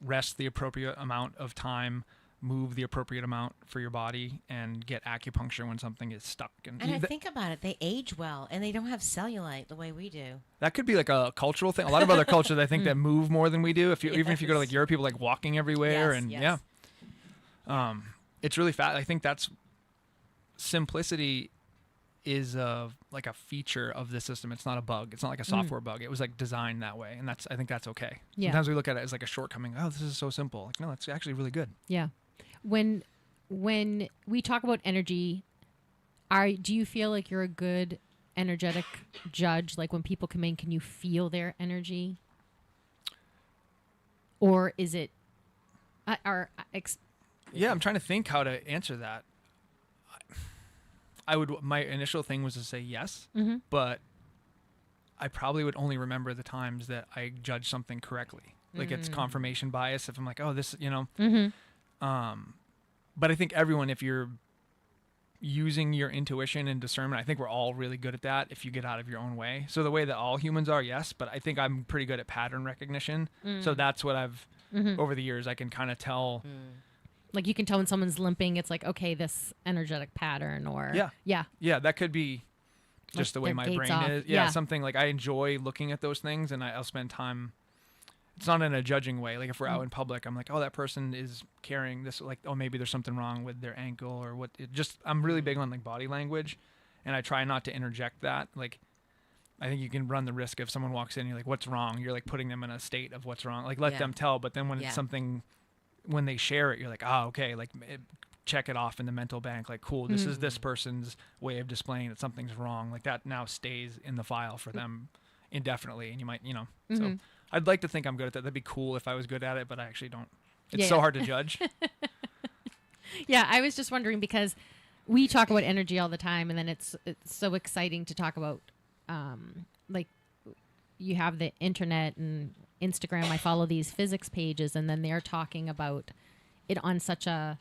rest the appropriate amount of time, move the appropriate amount for your body, and get acupuncture when something is stuck. And I think about it, they age well, and they don't have cellulite the way we do. That could be like a cultural thing. A lot of other cultures, I think, that move more than we do. Even if you go to like Europe, people like walking everywhere, it's really fast. I think that's simplicity is like a feature of the system. It's not a bug. It's not like a software bug. It was like designed that way, and I think that's okay. Yeah. Sometimes we look at it as like a shortcoming. Oh, this is so simple. Like, no, it's actually really good. Yeah. When we talk about energy, do you feel like you're a good energetic judge? Like when people come in, can you feel their energy? Or is it yeah, I'm trying to think how to answer that. My initial thing was to say yes, but I probably would only remember the times that I judged something correctly. Like it's confirmation bias. If I'm like, oh, this, you know. But I think everyone, if you're using your intuition and discernment, I think we're all really good at that if you get out of your own way. So the way that all humans are, yes, but I think I'm pretty good at pattern recognition. So that's what I've, over the years, I can kind of tell. Like you can tell when someone's limping, it's like, okay, this energetic pattern or. Yeah, that could be just the way their my gates brain off. is. Yeah. Something like I enjoy looking at those things and I'll spend time. It's not in a judging way. Like if we're out in public, I'm like, oh, that person is carrying this. Like, oh, maybe there's something wrong with their ankle or what. I'm really big on like body language, and I try not to interject that. Like, I think you can run the risk if someone walks in, you're like, what's wrong? You're like putting them in a state of what's wrong. Like let them tell. But then when it's something, when they share it, you're like, oh, okay. Like check it off in the mental bank. Like, cool. This is this person's way of displaying that something's wrong. Like that now stays in the file for them indefinitely. And you might, so. I'd like to think I'm good at that. That'd be cool if I was good at it, but I actually don't. It's so hard to judge. Yeah, I was just wondering because we talk about energy all the time, and then it's so exciting to talk about, like you have the internet and Instagram. I follow these physics pages, and then they're talking about it on such a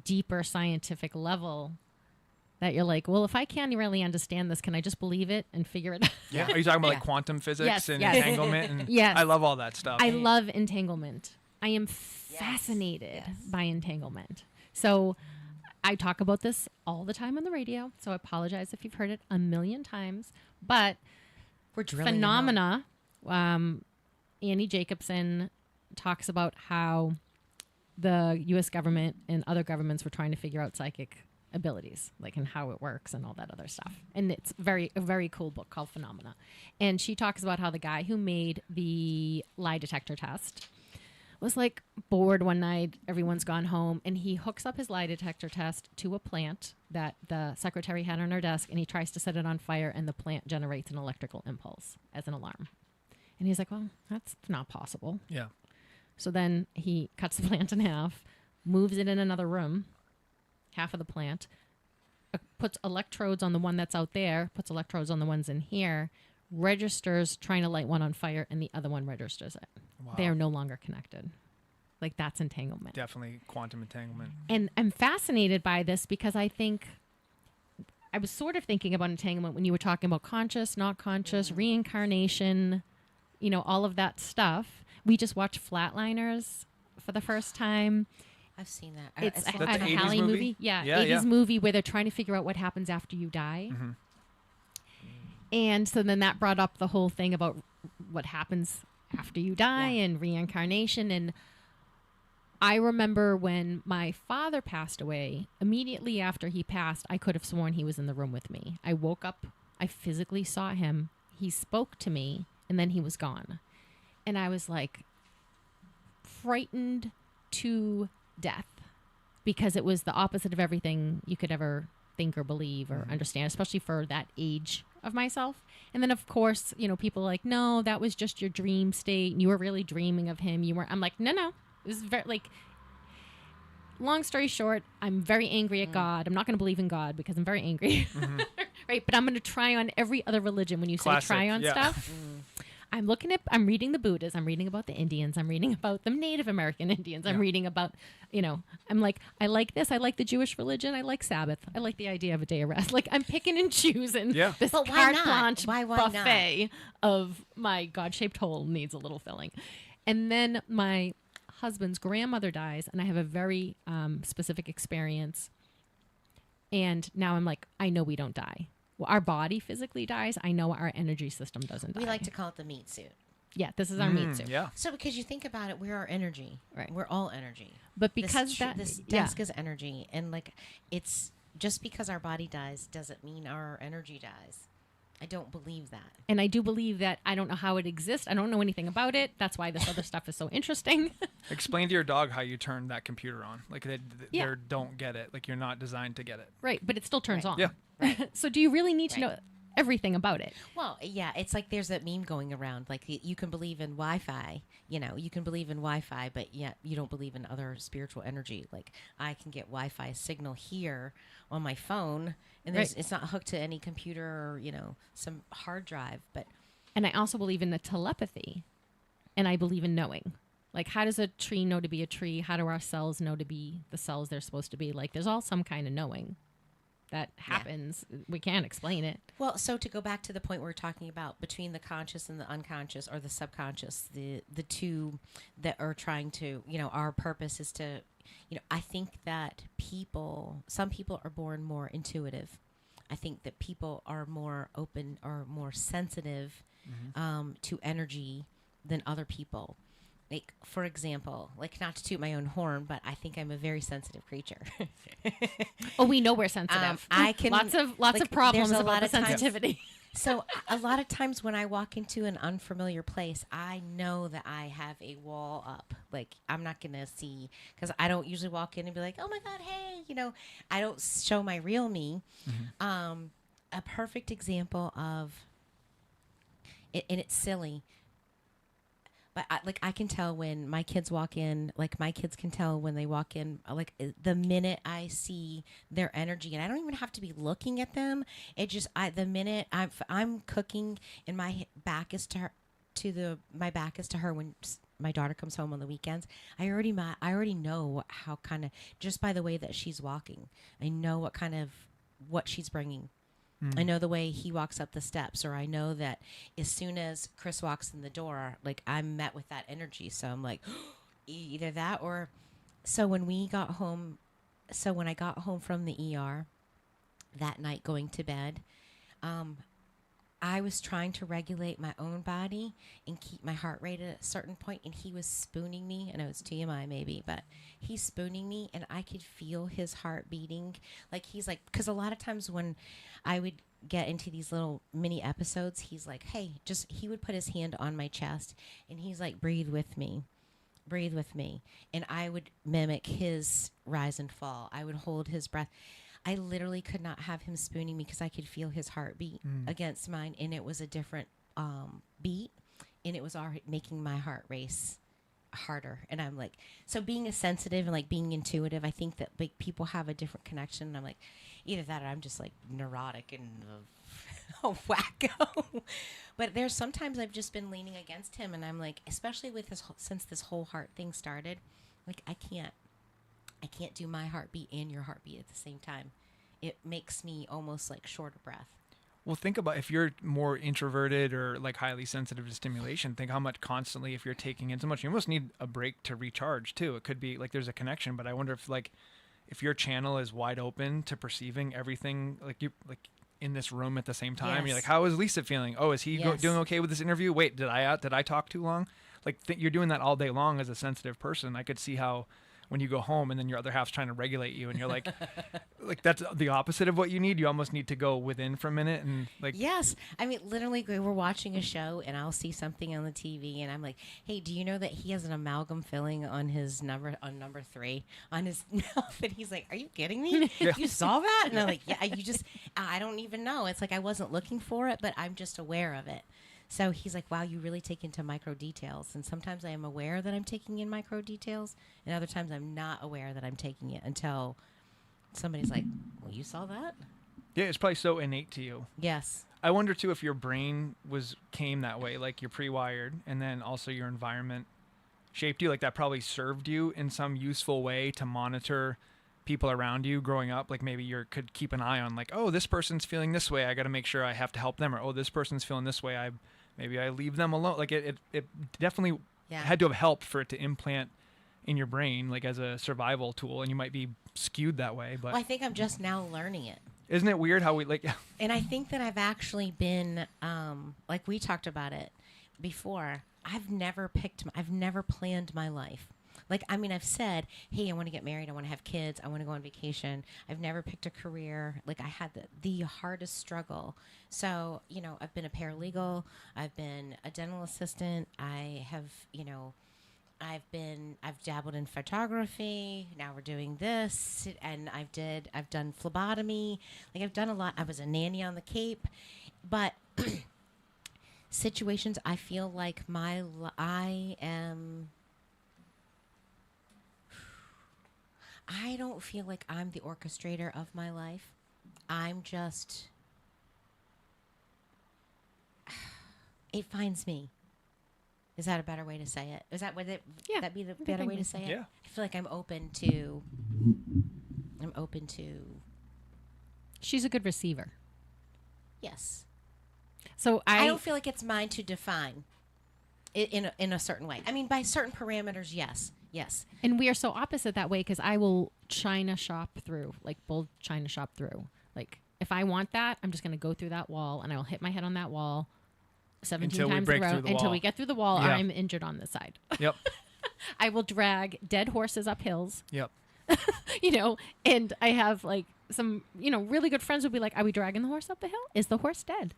deeper scientific level that you're like, well, if I can't really understand this, can I just believe it and figure it out? Yeah. Are you talking about like quantum physics and entanglement? And yes. I love all that stuff. I love entanglement. I am fascinated by entanglement. So I talk about this all the time on the radio. So I apologize if you've heard it a million times. But we're drilling phenomena, Annie Jacobson talks about how the U.S. government and other governments were trying to figure out psychic abilities, like and how it works and all that other stuff. And it's a very cool book called Phenomena. And she talks about how the guy who made the lie detector test was like bored one night, everyone's gone home, and he hooks up his lie detector test to a plant that the secretary had on her desk, and he tries to set it on fire, and the plant generates an electrical impulse as an alarm. And he's like, well, that's not possible. Yeah. So then he cuts the plant in half, moves it in another room, half of the plant, puts electrodes on the one that's out there, puts electrodes on the ones in here, registers trying to light one on fire, and the other one registers it. Wow. They are no longer connected. Like that's entanglement. Definitely quantum entanglement. And I'm fascinated by this because I think I was sort of thinking about entanglement when you were talking about conscious, not conscious, reincarnation, all of that stuff. We just watched Flatliners for the first time. I've seen that. It's a That's the 80s Halle movie? Yeah, Yeah, 80s movie where they're trying to figure out what happens after you die. And so then that brought up the whole thing about what happens after you die and reincarnation. And I remember when my father passed away, immediately after he passed, I could have sworn he was in the room with me. I woke up, I physically saw him, he spoke to me, and then he was gone. And I was like frightened to death because it was the opposite of everything you could ever think or believe or understand, especially for that age of myself. And then of course, people are like, no, that was just your dream state. You were really dreaming of him. I'm like, no. It was very long story short, I'm very angry at God. I'm not going to believe in God because I'm very angry. Right. But I'm going to try on every other religion when you say try on stuff. I'm reading the Buddhists. I'm reading about the Indians. I'm reading about the Native American Indians. I'm reading about, I'm like, I like this. I like the Jewish religion. I like Sabbath. I like the idea of a day of rest. Like I'm picking and choosing this But why carte not? blanche Why buffet of my God-shaped hole needs a little filling. And then my husband's grandmother dies, and I have a very specific experience. And now I'm like, I know we don't die. Well, our body physically dies. I know our energy system doesn't die. We like to call it the meat suit. Yeah, this is our meat suit. Yeah. So because you think about it, we're our energy. Right. We're all energy. But because this desk is energy, and it's just because our body dies doesn't mean our energy dies. I don't believe that. And I do believe that I don't know how it exists. I don't know anything about it. That's why this other stuff is so interesting. Explain to your dog how you turn that computer on. Like they don't get it. Like you're not designed to get it. Right, but it still turns on. Yeah. So do you really need to know everything about it? Well, yeah, it's like there's that meme going around. Like you can believe in Wi-Fi, you can believe in Wi-Fi, but yet you don't believe in other spiritual energy. Like I can get Wi-Fi signal here on my phone, and it's not hooked to any computer or some hard drive. But And I also believe in the telepathy, and I believe in knowing. Like, how does a tree know to be a tree? How do our cells know to be the cells they're supposed to be? Like, there's all some kind of knowing that happens. Yeah. We can't explain it. Well, so to go back to the point we were talking about between the conscious and the unconscious or the subconscious, the two that are trying to, our purpose is to, I think that some people are born more intuitive. I think that people are more open or more sensitive to energy than other people. Like, for example, like, not to toot my own horn, but I think I'm a very sensitive creature. Oh, we know we're sensitive. I can lots of problems about the sensitivity. So a lot of times when I walk into an unfamiliar place, I know that I have a wall up. Like, I'm not going to see, because I don't usually walk in and be like, oh my God, hey, I don't show my real me. A perfect example of it, and it's silly, but I can tell when my kids walk in, like my kids can tell when they walk in, like the minute I see their energy, and I don't even have to be looking at them. It just, the minute I'm cooking and my back is to her when my daughter comes home on the weekends, I already know how kind of, just by the way that she's walking, I know what she's bringing. I know the way he walks up the steps, or I know that as soon as Chris walks in the door, like, I'm met with that energy. So I'm like, either that or, so when I got home from the ER that night going to bed, I was trying to regulate my own body and keep my heart rate at a certain point, and he was spooning me. I know it's TMI maybe, but he's spooning me, and I could feel his heart beating. Like, he's like, because a lot of times when I would get into these little mini episodes, he's like, hey, he would put his hand on my chest, and he's like, breathe with me. And I would mimic his rise and fall. I would hold his breath. I literally could not have him spooning me because I could feel his heartbeat against mine, and it was a different beat, and it was already making my heart race harder. And I'm like, so being a sensitive and like being intuitive, I think that like people have a different connection. And I'm like, either that or I'm just like neurotic and a wacko. But there's sometimes I've just been leaning against him, and I'm like, especially with since this whole heart thing started, like I can't do my heartbeat and your heartbeat at the same time. It makes me almost like short of breath. Well, think about if you're more introverted or like highly sensitive to stimulation, think how much constantly, if you're taking in so much, you almost need a break to recharge too. It could be like there's a connection, but I wonder if your channel is wide open to perceiving everything, like you, like in this room at the same time. Yes. You're like, how is Lisa feeling? Oh, is he doing okay with this interview? Wait, did I talk too long? Like you're doing that all day long as a sensitive person. I could see how when you go home and then your other half's trying to regulate you and you're like, like that's the opposite of what you need. You almost need to go within for a minute and like. Yes. I mean, literally we're watching a show and I'll see something on the TV and I'm like, hey, do you know that he has an amalgam filling on his number 3 on his mouth? And he's like, are you kidding me? Yeah. You saw that? And I'm like, yeah, I don't even know. It's like, I wasn't looking for it, but I'm just aware of it. So he's like, wow, you really take into micro details. And sometimes I am aware that I'm taking in micro details, and other times I'm not aware that I'm taking it until somebody's like, well, you saw that? Yeah, it's probably so innate to you. Yes. I wonder, too, if your brain came that way, like you're pre-wired, and then also your environment shaped you. Like that probably served you in some useful way to monitor people around you growing up. Like maybe you could keep an eye on like, oh, this person's feeling this way, I got to make sure I have to help them. Or, oh, this person's feeling this way, maybe I leave them alone. Like it definitely had to have helped for it to implant in your brain, like as a survival tool. And you might be skewed that way. But well, I think I'm just now learning it. Isn't it weird how we like? And I think that I've actually been, like we talked about it before. I've never planned my life. Like, I mean, I've said, hey, I want to get married. I want to have kids. I want to go on vacation. I've never picked a career. Like, I had the hardest struggle. So, I've been a paralegal. I've been a dental assistant. I have, I've dabbled in photography. Now we're doing this. And I've done phlebotomy. Like, I've done a lot. I was a nanny on the Cape. But situations, I feel like I don't feel like I'm the orchestrator of my life. I'm just, it finds me. Is that a better way to say it? Is that would it? Yeah, that be the better way to say it? Yeah. I feel like I'm open to. She's a good receiver. Yes. So I don't feel like it's mine to define it in a certain way. I mean, by certain parameters, yes. And we are so opposite that way because I will China shop through, like bull China shop through. Like if I want that, I'm just going to go through that wall and I will hit my head on that wall 17 times in a row until we get through the wall or I'm injured on this side. Yep. I will drag dead horses up hills. Yep. And I have like some, really good friends would be like, are we dragging the horse up the hill? Is the horse dead?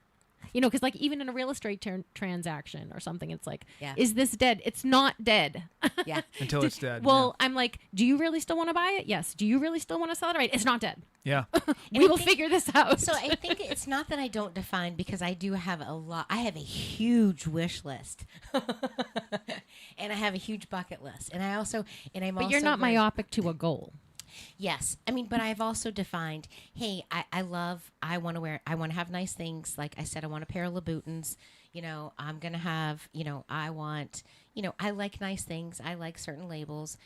Because like even in a real estate transaction or something, it's like, is this dead? It's not dead. Yeah. Until it's dead. Well, I'm like, do you really still want to buy it? Yes. Do you really still want to sell it? Right. It's not dead. Yeah. We will figure this out. So I think it's not that I don't define because I do have I have a huge wish list. And I have a huge bucket list. And I'm But you're not myopic to a goal. Yes. I mean, but I've also defined, hey, I want to have nice things. Like I said, I want a pair of Louboutins. I'm going to have, I like nice things. I like certain labels.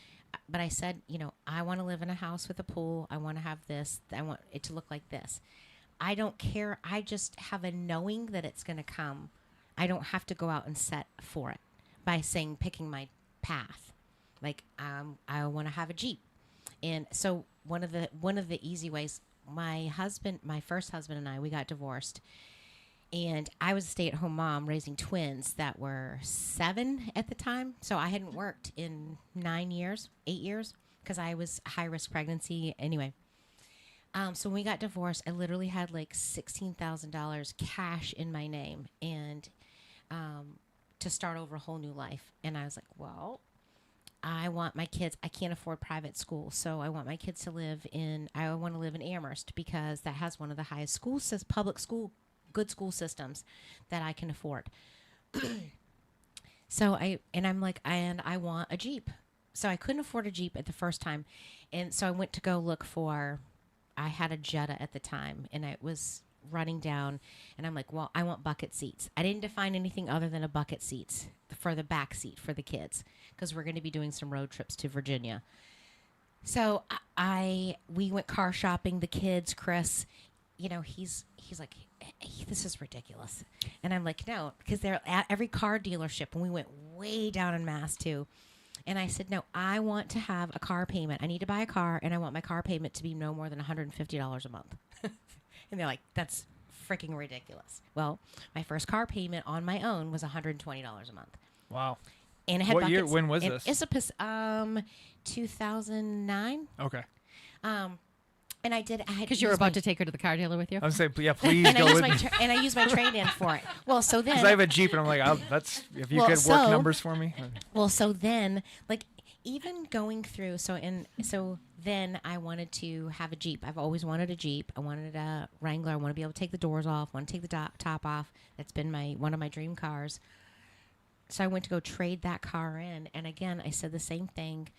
But I said, I want to live in a house with a pool. I want to have this. I want it to look like this. I don't care. I just have a knowing that it's going to come. I don't have to go out and set for it by picking my path. Like I want to have a Jeep. And so one of the easy ways, my first husband and I, we got divorced, and I was a stay-at-home mom raising twins that were 7 at the time. So I hadn't worked in 8 years, because I was high-risk pregnancy anyway. So when we got divorced, I literally had like $16,000 cash in my name and to start over a whole new life. And I was like, well, I want my kids, I can't afford private school, so I want my kids to live in Amherst because that has one of the highest good school systems that I can afford. I'm like, I want a Jeep. So I couldn't afford a Jeep at the first time. And so I went to go look I had a Jetta at the time, and it was running down, and I'm like, well, I want bucket seats. I didn't define anything other than a bucket seats for the back seat for the kids because we're going to be doing some road trips to Virginia. So we went car shopping. The kids, Chris, he's like, hey, this is ridiculous, and I'm like, no, because they're at every car dealership, and we went way down in Mass too. And I said, no, I want to have a car payment. I need to buy a car, and I want my car payment to be no more than $150 a month. And they're like, that's freaking ridiculous. Well, my first car payment on my own was $120 a month. Wow. And it had what year? When was this? It's 2009. Okay. And I did. Because you were about to take her to the car dealer with you. I was saying, yeah, please and go with me. And I used my trade-in for it. Well, so then. Because I have a Jeep, and I'm like, if you could work numbers for me. Well, so then, like, even going through, so then I wanted to have a Jeep. I've always wanted a Jeep. I wanted a Wrangler. I want to be able to take the doors off. I want to take the top off. That's been one of my dream cars. So I went to go trade that car in. And again, I said the same thing.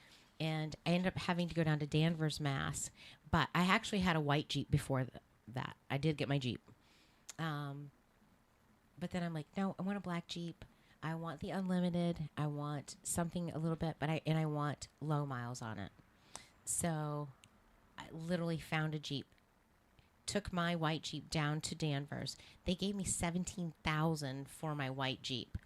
And I ended up having to go down to Danvers, Mass. But I actually had a white Jeep before that. I did get my Jeep. But then I'm like, no, I want a black Jeep. I want the unlimited. I want something a little bit, I want low miles on it. So I literally found a Jeep. Took my white Jeep down to Danvers. They gave me $17,000 for my white Jeep.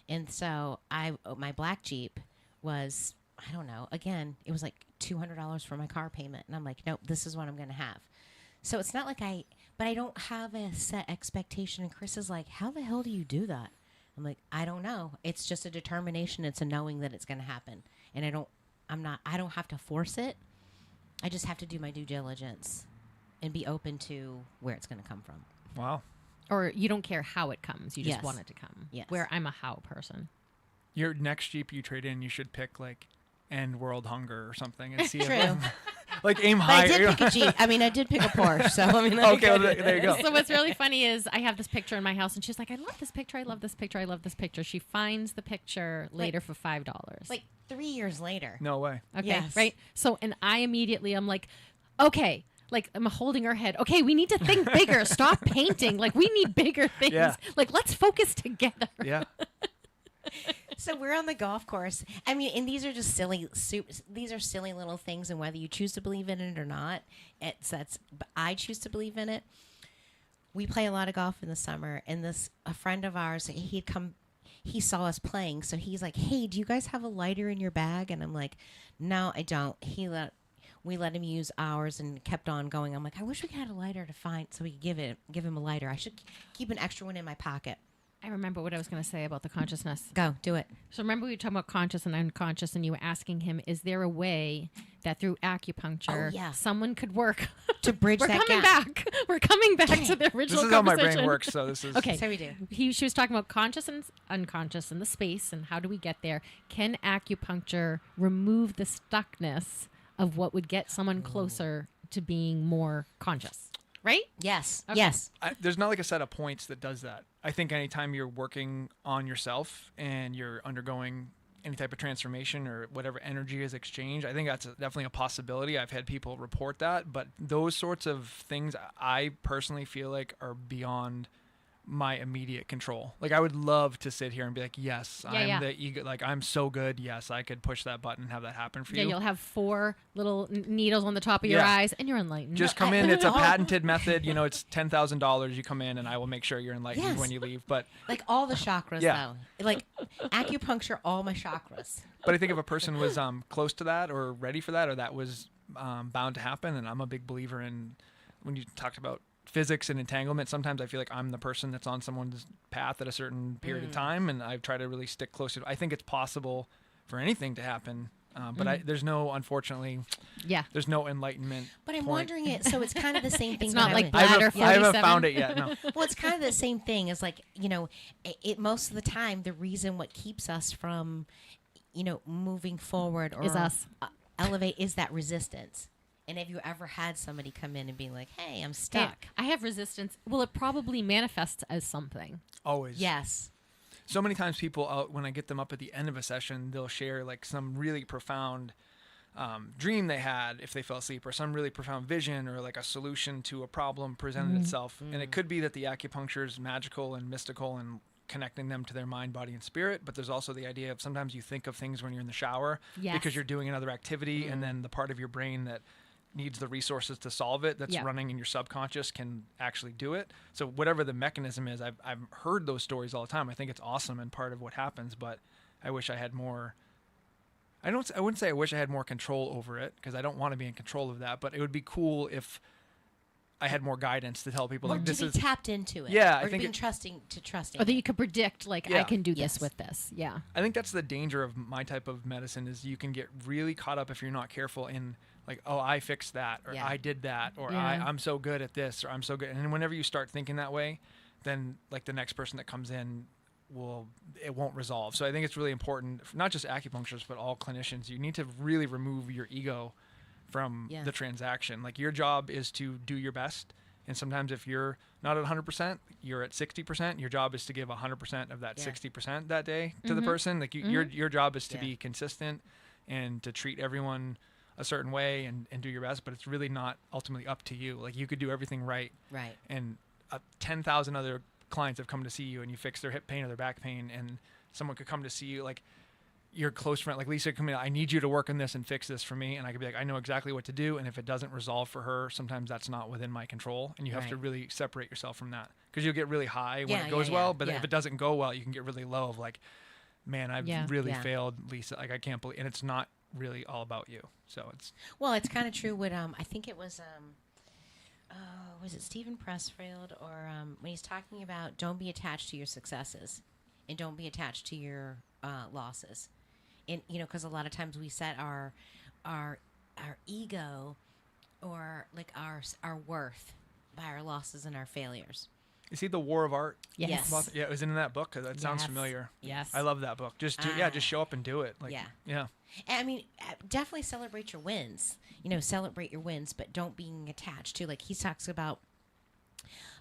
And so my black Jeep was, I don't know, again, it was like $200 for my car payment. And I'm like, nope, this is what I'm going to have. So it's not like but I don't have a set expectation. And Chris is like, how the hell do you do that? I'm like, I don't know. It's just a determination. It's a knowing that it's going to happen. And I don't have to force it. I just have to do my due diligence and be open to where it's going to come from. Wow. Or you don't care how it comes. You just Yes. want it to come. Yes. Where I'm a how person. Your next Jeep you trade in, you should pick like end world hunger or something and see True. if like aim But high. I did pick a Jeep. I mean, I did pick a Porsche. So I mean, okay, well, there you go. So what's really funny is I have this picture in my house, and she's like, I love this picture. I love this picture. I love this picture. She finds the picture later for $5. Like 3 years later. No way. Okay. Yes. Right. So, and I immediately, I'm like, okay, like I'm holding her head. Okay, we need to think bigger. Stop painting. Like we need bigger things. Yeah. Like let's focus together. Yeah. So we're on the golf course. I mean, and these are just these are silly little things, and whether you choose to believe in it or not, but I choose to believe in it. We play a lot of golf in the summer, and a friend of ours, he saw us playing, so he's like, "Hey, do you guys have a lighter in your bag?" And I'm like, "No, I don't." We let him use ours and kept on going. I'm like, "I wish we had a lighter to find so we could give him a lighter. I should keep an extra one in my pocket." I remember what I was going to say about the consciousness. Go, do it. So remember we were talking about conscious and unconscious, and you were asking him, is there a way that through acupuncture someone could work to bridge that gap? We're coming back to the original This is how my conversation. brain works, so this is... Okay. That's how we do. She was talking about conscious and unconscious and the space and how do we get there. Can acupuncture remove the stuckness of what would get someone closer to being more conscious? Right? Yes. Okay. Yes. There's not like a set of points that does that. I think anytime you're working on yourself and you're undergoing any type of transformation or whatever energy is exchanged, I think that's definitely a possibility. I've had people report that, but those sorts of things I personally feel like are beyond my immediate control. Like I would love to sit here and be like, yes, I'm the ego, like I'm so good. Yes, I could push that button and have that happen for you. Yeah, you'll have 4 little needles on the top of your eyes and you're enlightened. Just come in. It's a patented method. You know, it's $10,000. You come in and I will make sure you're enlightened when you leave. But like all the chakras though. Like acupuncture, all my chakras. But I think if a person was close to that or ready for that or that was bound to happen, and I'm a big believer in when you talked about physics and entanglement, sometimes I feel like I'm the person that's on someone's path at a certain period of time, and I try to really stick close to it. I think it's possible for anything to happen, but there's no, unfortunately, there's no enlightenment. But I'm point. wondering so it's kind of the same thing. It's not like bladder 47. I haven't found it yet, no. Well, it's kind of the same thing as like, you know, it most of the time, the reason what keeps us from, you know, moving forward or is us. Elevate is that resistance. And have you ever had somebody come in and be like, hey, I'm stuck? I have resistance. Well, it probably manifests as something. Always. Yes. So many times people, when I get them up at the end of a session, they'll share like some really profound dream they had if they fell asleep, or some really profound vision, or like a solution to a problem presented itself. And it could be that the acupuncture is magical and mystical and connecting them to their mind, body, and spirit. But there's also the idea of sometimes you think of things when you're in the shower because you're doing another activity, and then the part of your brain that needs the resources to solve it that's running in your subconscious can actually do it. So whatever the mechanism is, I've heard those stories all the time. I think it's awesome and part of what happens, but I wish I had more. I wouldn't say I wish I had more control over it, because I don't want to be in control of that, but it would be cool if I had more guidance to tell people like this is tapped into it. Yeah, or I think being trusting. Or that you could predict, like, I can do this with this. Yeah. I think that's the danger of my type of medicine, is you can get really caught up if you're not careful in like, oh, I fixed that, or I did that, or I'm so good at this, or I'm so good. And whenever you start thinking that way, then like the next person that comes in it won't resolve. So I think it's really important, not just acupuncturists, but all clinicians, you need to really remove your ego from the transaction. Like your job is to do your best. And sometimes if you're not at 100%, you're at 60%. Your job is to give 100% of that 60% that day to the person. Like your job is to be consistent and to treat everyone a certain way and do your best, but it's really not ultimately up to you. Like you could do everything right. And 10,000 other clients have come to see you and you fix their hip pain or their back pain, and someone could come to see you, like your close friend, like Lisa, come in, I need you to work on this and fix this for me. And I could be like, I know exactly what to do. And if it doesn't resolve for her, sometimes that's not within my control. And you have to really separate yourself from that, because you'll get really high when it goes well. But if it doesn't go well, you can get really low of like, man, I've really failed, Lisa. Like I can't believe, and it's not really all about you. So it's kind of true what I think it was was it Stephen Pressfield, or when he's talking about don't be attached to your successes and don't be attached to your losses. And you know, because a lot of times we set our ego or like our worth by our losses and our failures. You see The War of Art? Yes. Yeah, it was in that book. That sounds familiar. Yes. I love that book. Just just show up and do it. Like, yeah. I mean, definitely celebrate your wins. You know, celebrate your wins, but don't being attached to, like he talks about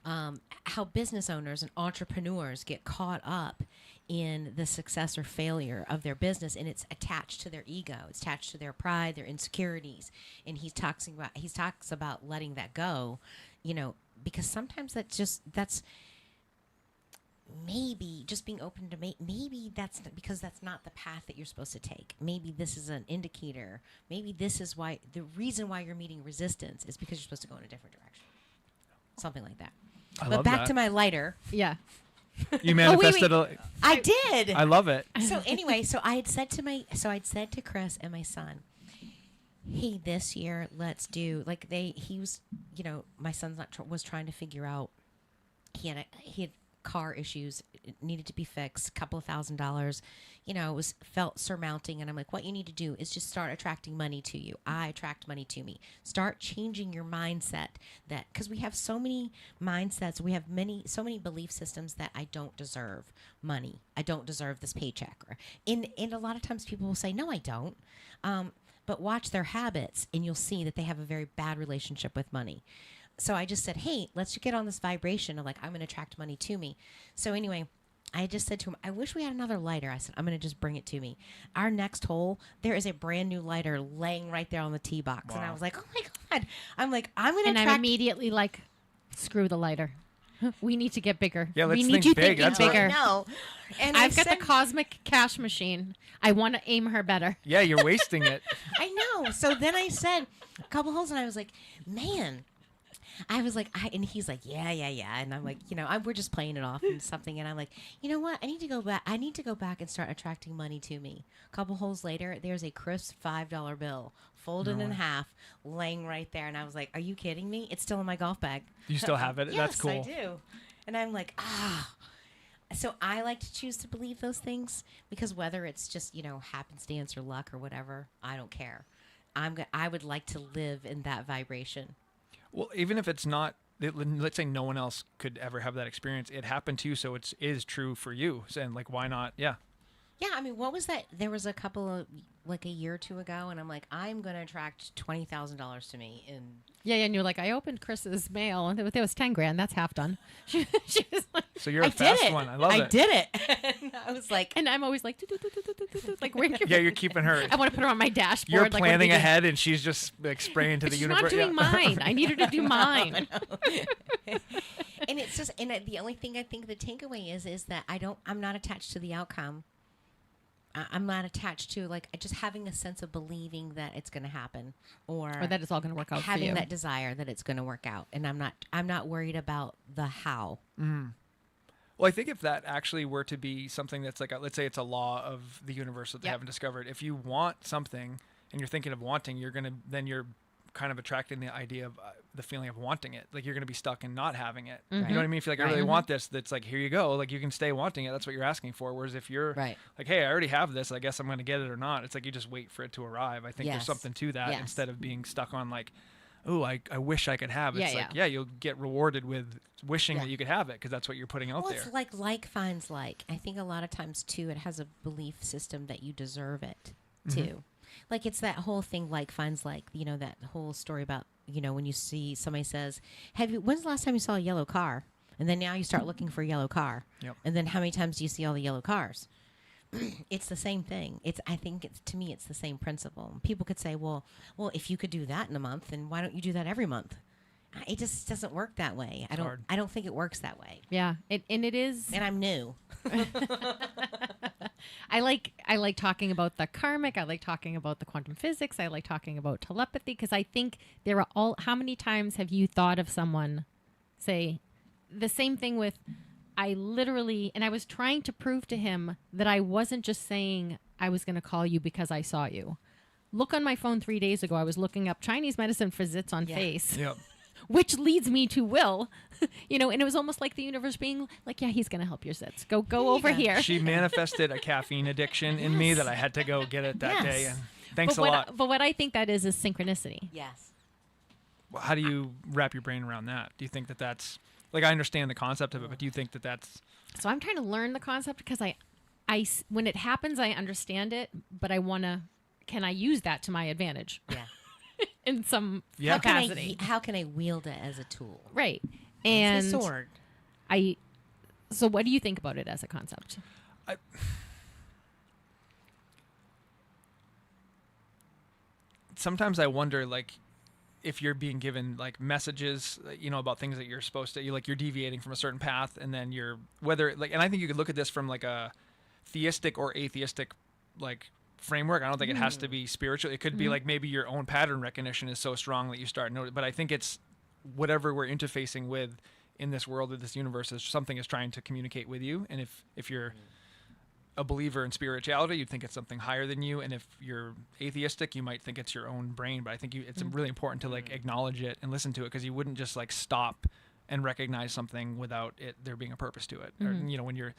how business owners and entrepreneurs get caught up in the success or failure of their business, and it's attached to their ego, it's attached to their pride, their insecurities, and he talks about letting that go, because sometimes that's maybe just being open to maybe that's because that's not the path that you're supposed to take. Maybe this is an indicator. Maybe this is why the reason why you're meeting resistance is because you're supposed to go in a different direction. Something like that. But back to my lighter. Yeah. You manifested I did. I love it. So anyway, I'd said to Chris and my son, hey, this year let's do my son's was trying to figure out, he had car issues, it needed to be fixed, a couple of $1,000s, felt surmounting, and I'm like, what you need to do is just start attracting money to you. I attract money to me. Start changing your mindset, that because we have so many mindsets, we have so many belief systems that I don't deserve money, I don't deserve this paycheck, and a lot of times people will say, no, I don't, but watch their habits and you'll see that they have a very bad relationship with money. So I just said, hey, let's get on this vibration of I'm going to attract money to me. So anyway, I just said to him, I wish we had another lighter. I said, I'm going to just bring it to me. Our next hole, there is a brand new lighter laying right there on the tee box. Wow. And I was like, oh my God. I'm going to And I'm immediately like, screw the lighter. We need to get bigger. Yeah, let's we think need you big. thinking bigger. No. And I've got the cosmic cash machine. I want to aim her better. Yeah, you're wasting it. I know. So then I said a couple holes and I was like, man. I was like, and he's like, yeah. And I'm like, we're just playing it off and something. And I'm like, you know what? I need to go back. I need to go back and start attracting money to me. A couple holes later, there's a crisp $5 bill folded in half laying right there. And I was like, are you kidding me? It's still in my golf bag. You still have it? Yes, That's cool. I do. And I'm like, So I like to choose to believe those things because whether it's just, happenstance or luck or whatever, I don't care. I would like to live in that vibration. Well, even if it's not, let's say no one else could ever have that experience. It happened to you, so it is true for you. And why not? Yeah. Yeah, I mean, what was that? There was a couple of, a year or two ago, and I'm like, I'm going to attract $20,000 to me. Yeah, and you're like, I opened Chris's mail, and there was $10,000. That's half done. She was like, so you're a fast one. I love it. I did it. And I was like, and I'm always like, yeah, you're keeping her. I want to put her on my dashboard. You're planning ahead, and she's just spraying to the universe. She's not doing mine. I need her to do mine. And it's just, and the only thing I think the takeaway is that I'm not attached to the outcome. I'm not attached to just having a sense of believing that it's going to happen, or that it's all going to work out. Having for you. that desire that it's going to work out, and I'm not worried about the how. Mm. Well, I think if that actually were to be something that's let's say it's a law of the universe that they haven't discovered. If you want something and you're thinking of wanting, you're kind of attracting the idea of the feeling of wanting it. You're going to be stuck in not having it. Mm-hmm. You know what I mean? If you're I really want this, that's here you go. You can stay wanting it. That's what you're asking for. Whereas if you're hey, I already have this, I guess I'm going to get it or not. It's you just wait for it to arrive. I think there's something to that instead of being stuck on oh, I wish I could have. It's you'll get rewarded with wishing that you could have it because that's what you're putting out there. It's like finds like. I think a lot of times too, it has a belief system that you deserve it too. Mm-hmm. It's that whole thing, finds like, that whole story about, when you see somebody says, when's the last time you saw a yellow car? And then now you start looking for a yellow car. Yep. And then how many times do you see all the yellow cars? It's the same thing. To me, it's the same principle. People could say, well, if you could do that in a month, then why don't you do that every month? It just doesn't work that way. I don't think it works that way. Yeah, it is. And I'm new. I like talking about the karmic. I like talking about the quantum physics. I like talking about telepathy because I think there are all. How many times have you thought of someone, say, the same thing with? I literally, and I was trying to prove to him that I wasn't just saying I was going to call you because I saw you. Look on my phone 3 days ago. I was looking up Chinese medicine for zits on face. Yep. Which leads me to Will, and it was almost like the universe being like, yeah, he's going to help your zits. Go over here. She manifested a caffeine addiction in me that I had to go get it that day. And thanks a lot. But what I think that is synchronicity. Yes. Well, how do you wrap your brain around that? Do you think that that's, I understand the concept of it, but do you think that that's... So I'm trying to learn the concept because I when it happens, I understand it, but can I use that to my advantage? Yeah. In some capacity. How can I wield it as a tool? Right. And it's a sword. So what do you think about it as a concept? Sometimes I wonder, like, if you're being given like messages, about things that you're supposed to, you're deviating from a certain path, and then and I think you could look at this from like a theistic or atheistic like framework. I don't think it has to be spiritual. It could be like maybe your own pattern recognition is so strong that you start noticing. But I think it's whatever we're interfacing with in this world, or this universe, is something is trying to communicate with you. And if you're a believer in spirituality, you'd think it's something higher than you, and if you're atheistic, you might think it's your own brain. But I think it's really important to like acknowledge it and listen to it, because you wouldn't just like stop and recognize something without it there being a purpose to it. Or, when you're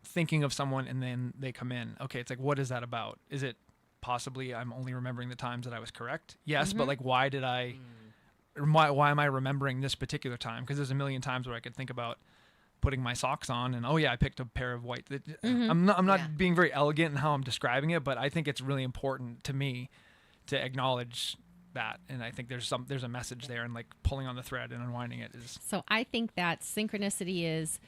thinking of someone and then they come in, okay, it's like, what is that about? Is it possibly I'm only remembering the times that I was correct? Yes, but like, why did I? Why am I remembering this particular time? Because there's a million times where I could think about putting my socks on and I picked a pair of white. I'm not being very elegant in how I'm describing it, but I think it's really important to me to acknowledge that, and I think there's a message there, and like pulling on the thread and unwinding it is. So I think that synchronicity is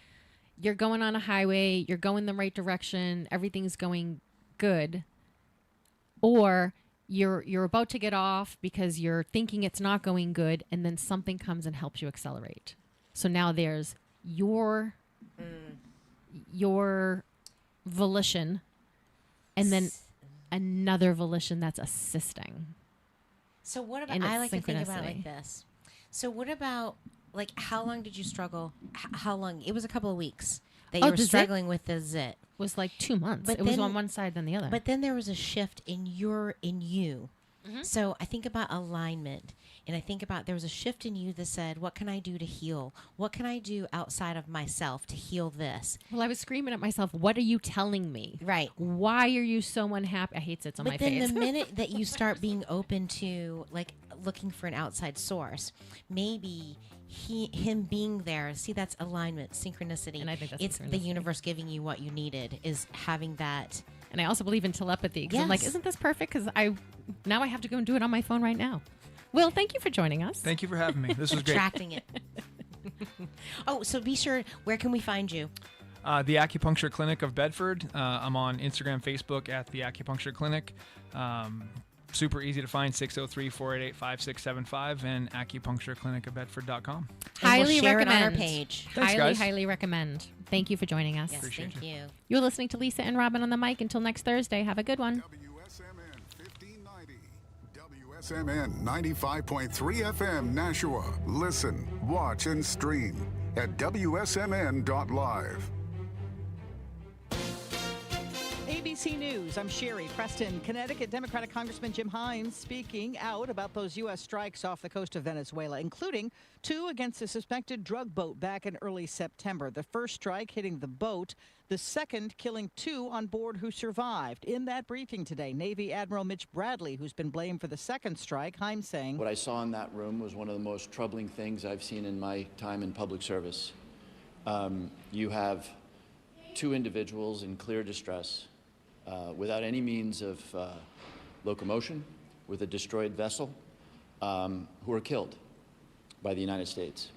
you're going on a highway, you're going the right direction, everything's going good, or you're about to get off because you're thinking it's not going good, and then something comes and helps you accelerate. So now there's your volition, and then another volition that's assisting. So what about, I like to think about it like this. So what about, like, how long did you struggle? How long? It was a couple of weeks that you were struggling with the zit. It was like 2 months. But it was on one side than the other. But then there was a shift in you. So I think about alignment, and I think about there was a shift in you that said, what can I do to heal? What can I do outside of myself to heal this? Well, I was screaming at myself, what are you telling me? Right. Why are you so unhappy? I hate sits on my face. But then the minute that you start being open to, like, looking for an outside source, maybe him being there, see, that's alignment, synchronicity. And I think that's the universe giving you what you needed, is having that. And I also believe in telepathy, because I'm like, isn't this perfect? Because now I have to go and do it on my phone right now. Will, thank you for joining us. Thank you for having me. This was great. Attracting it. Oh, so be sure, where can we find you? The Acupuncture Clinic of Bedford. I'm on Instagram, Facebook at the Acupuncture Clinic. Super easy to find, 603-488-5675, and acupunctureclinicofbedford.com. Highly share recommend. it on our page. Thanks, highly recommend. Thank you for joining us. Yes, Appreciate thank you. You're listening to Lisa and Robyn on the mic. Until next Thursday, have a good one. WSMN 1590, WSMN 95.3 FM Nashua. Listen, watch, and stream at WSMN.live. ABC News, I'm Sherry Preston. Connecticut Democratic Congressman Jim Hines speaking out about those U.S. strikes off the coast of Venezuela, including 2 against a suspected drug boat back in early September. The first strike hitting the boat, the second killing 2 on board who survived. In that briefing today, Navy Admiral Mitch Bradley, who's been blamed for the second strike, Hines saying, "What I saw in that room was one of the most troubling things I've seen in my time in public service. You have 2 individuals in clear distress, without any means of locomotion, with a destroyed vessel, who were killed by the United States."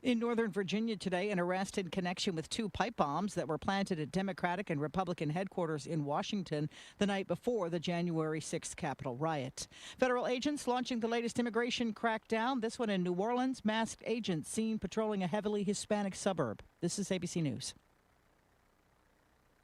In Northern Virginia today, an arrest in connection with 2 pipe bombs that were planted at Democratic and Republican headquarters in Washington the night before the January 6th Capitol riot. Federal agents launching the latest immigration crackdown, this one in New Orleans. Masked agents seen patrolling a heavily Hispanic suburb. This is ABC News.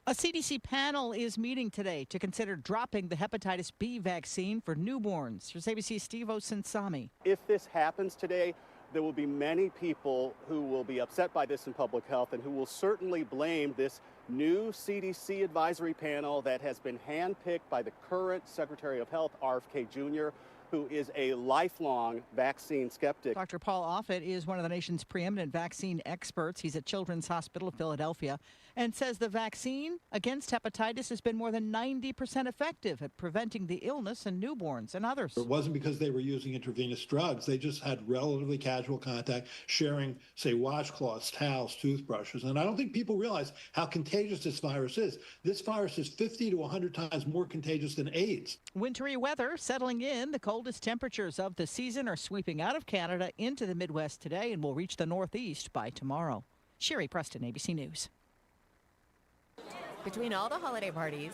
A CDC panel is meeting today to consider dropping the hepatitis B vaccine for newborns. Here's ABC's Steve Osinsami. If this happens today, there will be many people who will be upset by this in public health and who will certainly blame this new CDC advisory panel that has been handpicked by the current Secretary of Health, RFK Jr., who is a lifelong vaccine skeptic. Dr. Paul Offit is one of the nation's preeminent vaccine experts. He's at Children's Hospital of Philadelphia and says the vaccine against hepatitis has been more than 90% effective at preventing the illness in newborns and others. It wasn't because they were using intravenous drugs. They just had relatively casual contact, sharing, say, washcloths, towels, toothbrushes. And I don't think people realize how contagious this virus is. This virus is 50 to 100 times more contagious than AIDS. Wintry weather settling in. The coldest temperatures of the season are sweeping out of Canada into the Midwest today and will reach the Northeast by tomorrow. Sherry Preston, ABC News. between all the holiday parties,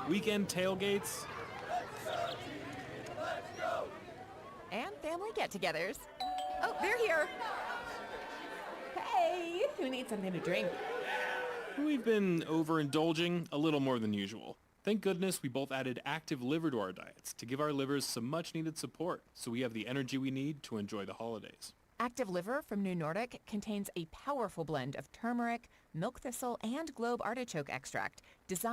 weekend tailgates, and family get-togethers. Oh, they're here. Hey, who needs something to drink? we've been overindulging a little more than usual. Thank goodness we both added active liver to our diets to give our livers some much-needed support so we have the energy we need to enjoy the holidays. Active Liver from New Nordic contains a powerful blend of turmeric, milk thistle, and globe artichoke extract designed